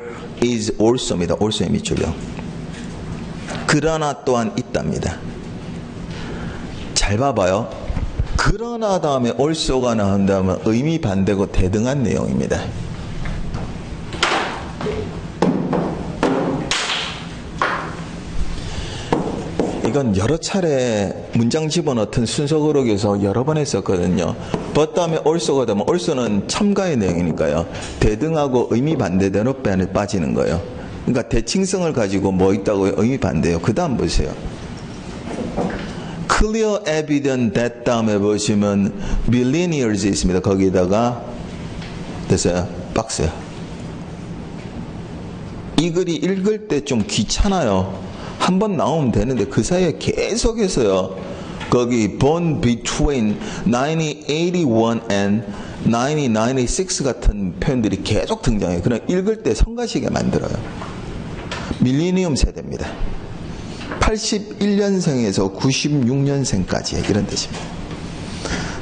is also입니다. also의 밑줄요. 그러나 또한 있답니다. 잘 봐봐요. 그러나 다음에 also가 나온다면 의미 반대고 대등한 내용입니다. 이건 여러 차례 문장 집어넣던 순서 그룹에서 여러 번 했었거든요. but 다음에 also가 되면 also는 첨가의 내용이니까요. 대등하고 의미 반대대로 빼안에 빠지는 거예요. 그러니까 대칭성을 가지고 뭐 있다고요? 의미 반대요. 그 다음 보세요. clear evidence that 다음에 보시면 millennials 있습니다. 거기다가 됐어요. 박스요. 이 글이 읽을 때 좀 귀찮아요. 한 번 나오면 되는데 그 사이에 계속해서요. 거기 born between 1981 and 1996 같은 표현들이 계속 등장해요. 그냥 읽을 때 성가시게 만들어요. 밀레니엄 세대입니다. 81년생에서 96년생까지 이런 뜻입니다.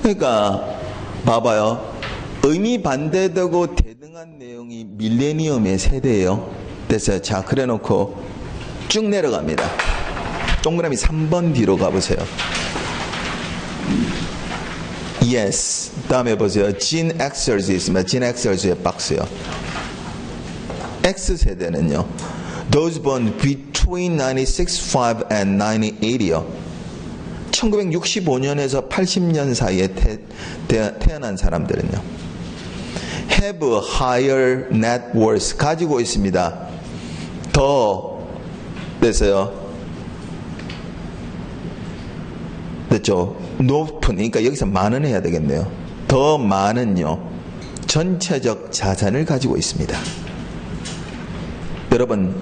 그러니까 봐봐요. 의미 반대되고 대등한 내용이 밀레니엄의 세대예요. 됐어요. 자, 그래 놓고 쭉 내려갑니다. 동그라미 3번 뒤로 가보세요. Yes. 다음에 보세요. Gen Xers 있습니다. Gen Xers의 박스요. X세대는요. Those born between 1965 and 1980요. 1965년에서 80년 사이에 태어난 사람들은요. Have a higher net worth. 가지고 있습니다. 더 됐어요. 됐죠? 높은, 그러니까 여기서 많은 해야 되겠네요. 더 많은요. 전체적 자산을 가지고 있습니다. 여러분,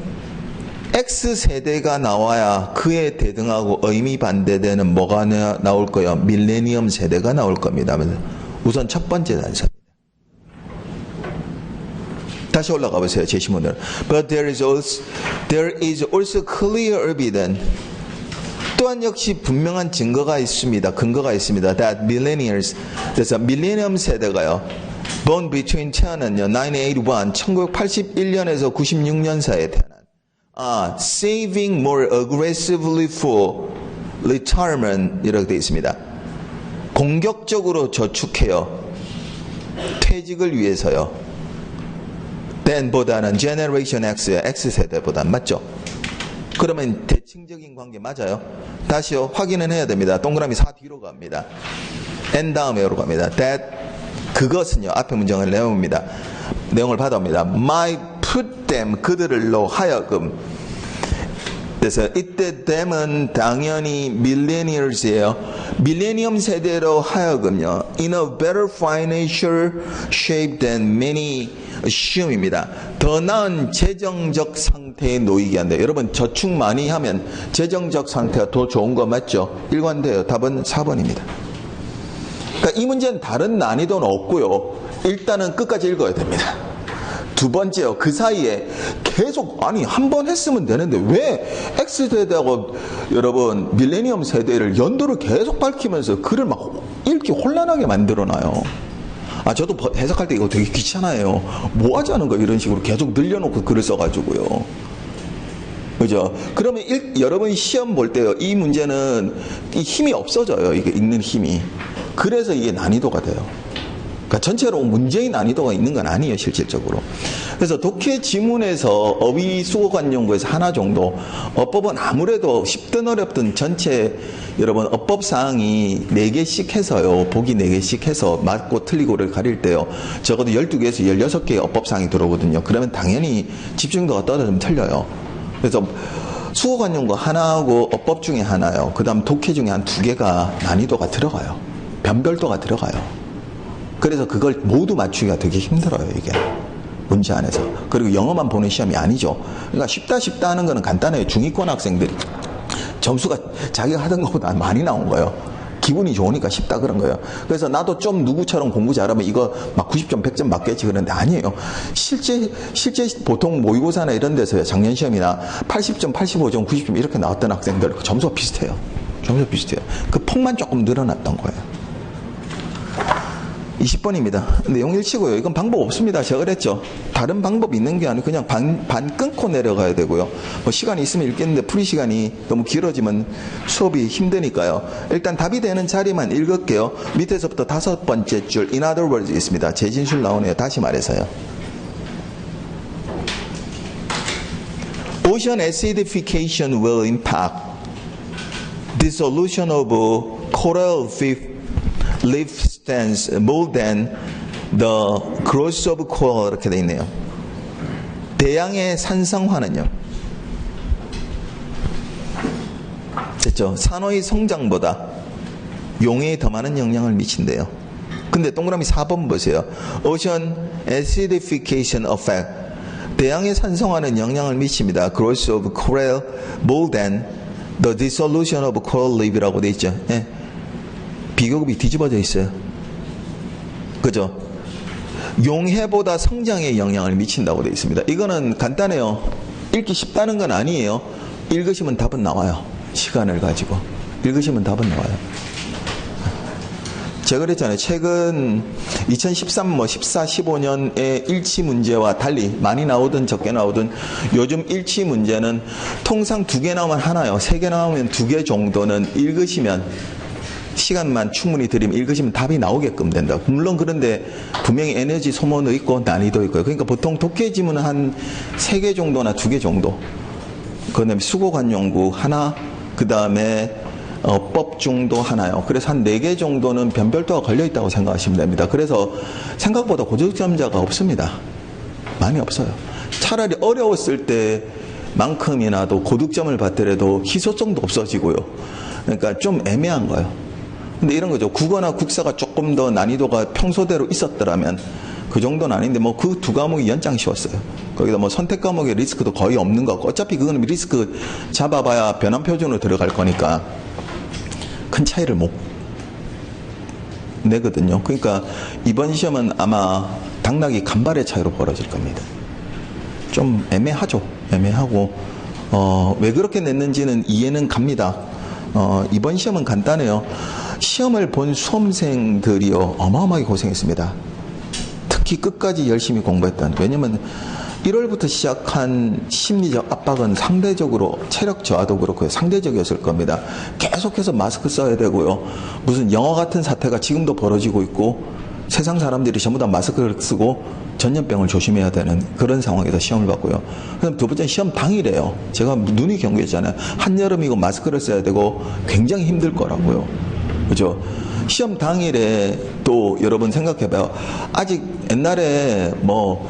X세대가 나와야 그에 대등하고 의미 반대되는 뭐가 나올 거예요? 밀레니엄 세대가 나올 겁니다. 우선 첫 번째 단서입니다. 다시 올라가 보세요. 제시문을. But there is also clear evidence. 또한 역시 분명한 증거가 있습니다. 근거가 있습니다. That millennials, 그래서 밀레니엄 세대가요. Born between 태어난요. 1981에서 96년 사이에 태어난. Saving more aggressively for retirement 이렇게 되어 있습니다. 공격적으로 저축해요. 퇴직을 위해서요. then보다는 Generation X의 X세대보다 맞죠? 그러면 대칭적인 관계 맞아요? 다시요. 확인은 해야 됩니다. 동그라미 4 뒤로 갑니다. and 다음에로 갑니다. that 그것은요. 앞에 문장을 내용입니다. 내용을 받아옵니다. might put them 그들로 하여금 그래서 이때 them은 당연히 millennials예요. 밀레니엄 세대로 하여금요. in a better financial shape than many assume입니다. 더 나은 재정적 상태에 놓이게 한다. 여러분 저축 많이 하면 재정적 상태가 더 좋은 거 맞죠? 일관돼요. 답은 4번입니다. 그러니까 이 문제는 다른 난이도는 없고요. 일단은 끝까지 읽어야 됩니다. 두 번째요. 그 사이에 계속 아니 한 번 했으면 되는데 왜 X세대하고 여러분 밀레니엄 세대를 연도를 계속 밝히면서 글을 막 읽기 혼란하게 만들어놔요. 저도 해석할 때 이거 되게 귀찮아요. 뭐 하자는 거 이런 식으로 계속 늘려놓고 글을 써가지고요. 그죠? 그러면 여러분 시험 볼 때요. 이 문제는 이 힘이 없어져요. 이게 읽는 힘이. 그래서 이게 난이도가 돼요. 그러니까 전체로 문제의 난이도가 있는 건 아니에요, 실질적으로. 그래서 독해 지문에서 어휘 수어관 연구에서 하나 정도, 어법은 아무래도 쉽든 어렵든 전체 여러분 어법 사항이 4개씩 해서요, 보기 4개씩 해서 맞고 틀리고를 가릴 때요, 적어도 12개에서 16개의 어법 사항이 들어오거든요. 그러면 당연히 집중도가 떨어지면 틀려요. 그래서 수어관 연구 하나하고 어법 중에 하나요. 그 다음 독해 중에 한 2개가 난이도가 들어가요. 변별도가 들어가요. 그래서 그걸 모두 맞추기가 되게 힘들어요, 이게. 문제 안에서. 그리고 영어만 보는 시험이 아니죠. 그러니까 쉽다 하는 거는 간단해요. 중위권 학생들이 점수가 자기가 하던 것보다 많이 나온 거예요. 기분이 좋으니까 쉽다 그런 거예요. 그래서 나도 좀 누구처럼 공부 잘하면 이거 막 90점, 100점 맞겠지 그러는데 아니에요. 실제 보통 모의고사나 이런 데서요, 작년 시험이나 80점, 85점, 90점 이렇게 나왔던 학생들 점수가 비슷해요. 점수가 비슷해요. 그 폭만 조금 늘어났던 거예요. 20번입니다. 내용 일치고요. 이건 방법 없습니다. 제가 그랬죠. 다른 방법이 있는 게 아니고 그냥 반 끊고 내려가야 되고요. 뭐 시간이 있으면 읽겠는데 풀이 시간이 너무 길어지면 수업이 힘드니까요. 일단 답이 되는 자리만 읽을게요. 밑에서부터 5번째 줄 in other words 있습니다. 재진술 나오네요. 다시 말해서요. Ocean acidification will impact dissolution of coral leaf stands more than the growth of coral 이렇게 되어 있네요. 대양의 산성화는요, 됐죠? 산호의 성장보다 용해에 더 많은 영향을 미친대요. 근데 동그라미 4번 보세요. Ocean acidification effect. 대양의 산성화는 영향을 미칩니다. Growth of coral more than the dissolution of coral leaf이라고 되어 있죠. 예. 비교급이 뒤집어져 있어요. 그죠? 용해보다 성장에 영향을 미친다고 되어 있습니다. 이거는 간단해요. 읽기 쉽다는 건 아니에요. 읽으시면 답은 나와요. 시간을 가지고 읽으시면 답은 나와요. 제가 그랬잖아요. 최근 2013, 14, 15년의 일치 문제와 달리 많이 나오든 적게 나오든 요즘 일치 문제는 통상 2개 나오면 하나요. 3개 나오면 2개 정도는 읽으시면, 시간만 충분히 들이면 읽으시면 답이 나오게끔 된다. 물론 그런데 분명히 에너지 소모도 있고 난이도 있고요. 그러니까 보통 독해 지문은 한 3개 정도나 2개 정도. 그 다음에 수고관 연구 하나, 그 다음에 법 중도 하나요. 그래서 한 4개 정도는 변별도가 걸려있다고 생각하시면 됩니다. 그래서 생각보다 고득점자가 없습니다. 많이 없어요. 차라리 어려웠을 때만큼이나도 고득점을 받더라도 희소성도 없어지고요. 그러니까 좀 애매한 거예요. 근데 이런 거죠. 국어나 국사가 조금 더 난이도가 평소대로 있었더라면 그 정도는 아닌데 뭐 그 2과목이 연장 쉬웠어요. 거기다 뭐 선택 과목의 리스크도 거의 없는 거고, 어차피 그거는 리스크 잡아봐야 변환 표준으로 들어갈 거니까 큰 차이를 못 내거든요. 그러니까 이번 시험은 아마 당락이 간발의 차이로 벌어질 겁니다. 좀 애매하죠. 애매하고 왜 그렇게 냈는지는 이해는 갑니다. 이번 시험은 간단해요. 시험을 본 수험생들이요, 어마어마하게 고생했습니다. 특히 끝까지 열심히 공부했던. 왜냐면 1월부터 시작한 심리적 압박은 상대적으로 체력 저하도 그렇고요, 상대적이었을 겁니다. 계속해서 마스크 써야 되고요, 무슨 영화 같은 사태가 지금도 벌어지고 있고 세상 사람들이 전부 다 마스크를 쓰고 전염병을 조심해야 되는 그런 상황에서 시험을 봤고요. 그다음 두 번째 시험 당일에요. 제가 눈이 경고했잖아요. 한여름이고 마스크를 써야 되고 굉장히 힘들 거라고요. 그죠? 시험 당일에 또 여러분 생각해봐요. 아직 옛날에 뭐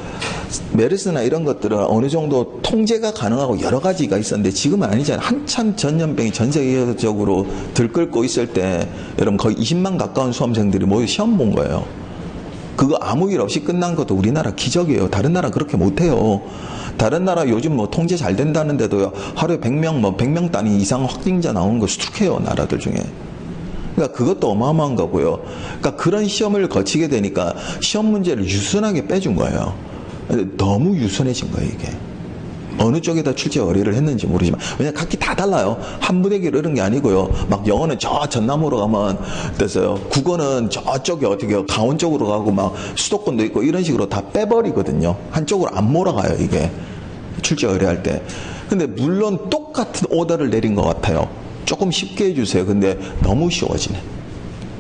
메르스나 이런 것들은 어느 정도 통제가 가능하고 여러 가지가 있었는데 지금은 아니잖아요. 한참 전염병이 전 세계적으로 들끓고 있을 때 여러분 거의 20만 가까운 수험생들이 모두 시험 본 거예요. 그거 아무 일 없이 끝난 것도 우리나라 기적이에요. 다른 나라 그렇게 못해요. 다른 나라 요즘 뭐 통제 잘 된다는데도요, 하루에 100명, 뭐 100명 단위 이상 확진자 나오는 거 수두룩해요, 나라들 중에. 그러니까 그것도 어마어마한 거고요. 그러니까 그런 시험을 거치게 되니까 시험 문제를 유순하게 빼준 거예요. 너무 유순해진 거예요, 이게. 어느 쪽에다 출제 의뢰를 했는지 모르지만, 왜냐면 각기 다 달라요. 한 부대기로 이런 게 아니고요. 막 영어는 저 전남으로 가면 됐어요. 국어는 저쪽에 어떻게 강원 쪽으로 가고 막 수도권도 있고 이런 식으로 다 빼버리거든요. 한쪽으로 안 몰아가요, 이게. 출제 의뢰할 때. 근데 물론 똑같은 오더를 내린 것 같아요. 조금 쉽게 해주세요. 근데 너무 쉬워지네.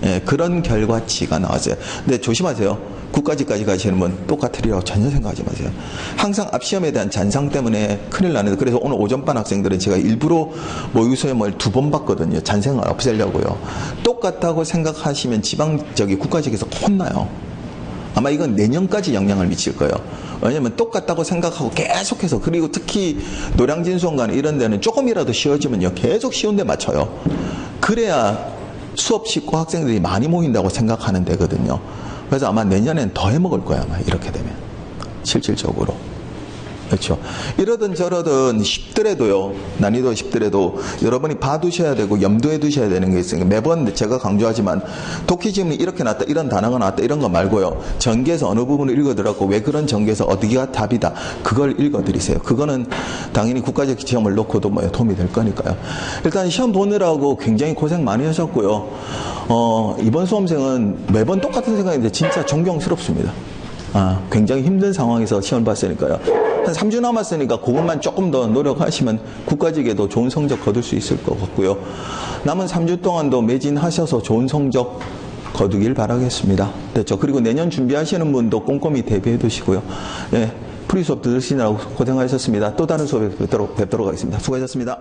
예, 그런 결과치가 나왔어요. 근데 조심하세요. 국가직까지 가시는 분 똑같으리라고 전혀 생각하지 마세요. 항상 앞시험에 대한 잔상 때문에 큰일 나는데, 그래서 오늘 오전반 학생들은 제가 일부러 모의고시험을 2번 봤거든요. 잔생을 없애려고요. 똑같다고 생각하시면 국가직에서 혼나요. 아마 이건 내년까지 영향을 미칠 거예요. 왜냐면 똑같다고 생각하고 계속해서, 그리고 특히 노량진 수원관 이런 데는 조금이라도 쉬워지면요, 계속 쉬운 데 맞춰요. 그래야 수업 쉽고 학생들이 많이 모인다고 생각하는 데거든요. 그래서 아마 내년엔 더 해먹을 거야, 아마 이렇게 되면. 실질적으로. 그렇죠. 이러든 저러든 쉽더라도요, 난이도 쉽더라도 여러분이 봐두셔야 되고 염두에 두셔야 되는 게 있으니까, 매번 제가 강조하지만 독해지문이 이렇게 나왔다, 이런 단어가 나왔다, 이런 거 말고요, 전개에서 어느 부분을 읽어드렸고 왜 그런 전개에서 어디가 답이다, 그걸 읽어드리세요. 그거는 당연히 국가적 시험을 놓고도 뭐 도움이 될 거니까요. 일단 시험 보느라고 굉장히 고생 많이 하셨고요. 이번 수험생은 매번 똑같은 생각인데 진짜 존경스럽습니다. 굉장히 힘든 상황에서 시험 봤으니까요. 한 3주 남았으니까 그것만 조금 더 노력하시면 국가직에도 좋은 성적 거둘 수 있을 것 같고요. 남은 3주 동안도 매진하셔서 좋은 성적 거두길 바라겠습니다. 됐죠? 그리고 내년 준비하시는 분도 꼼꼼히 대비해 두시고요. 예, 프리 수업 들으시느라고 고생하셨습니다. 또 다른 수업에 뵙도록 하겠습니다. 수고하셨습니다.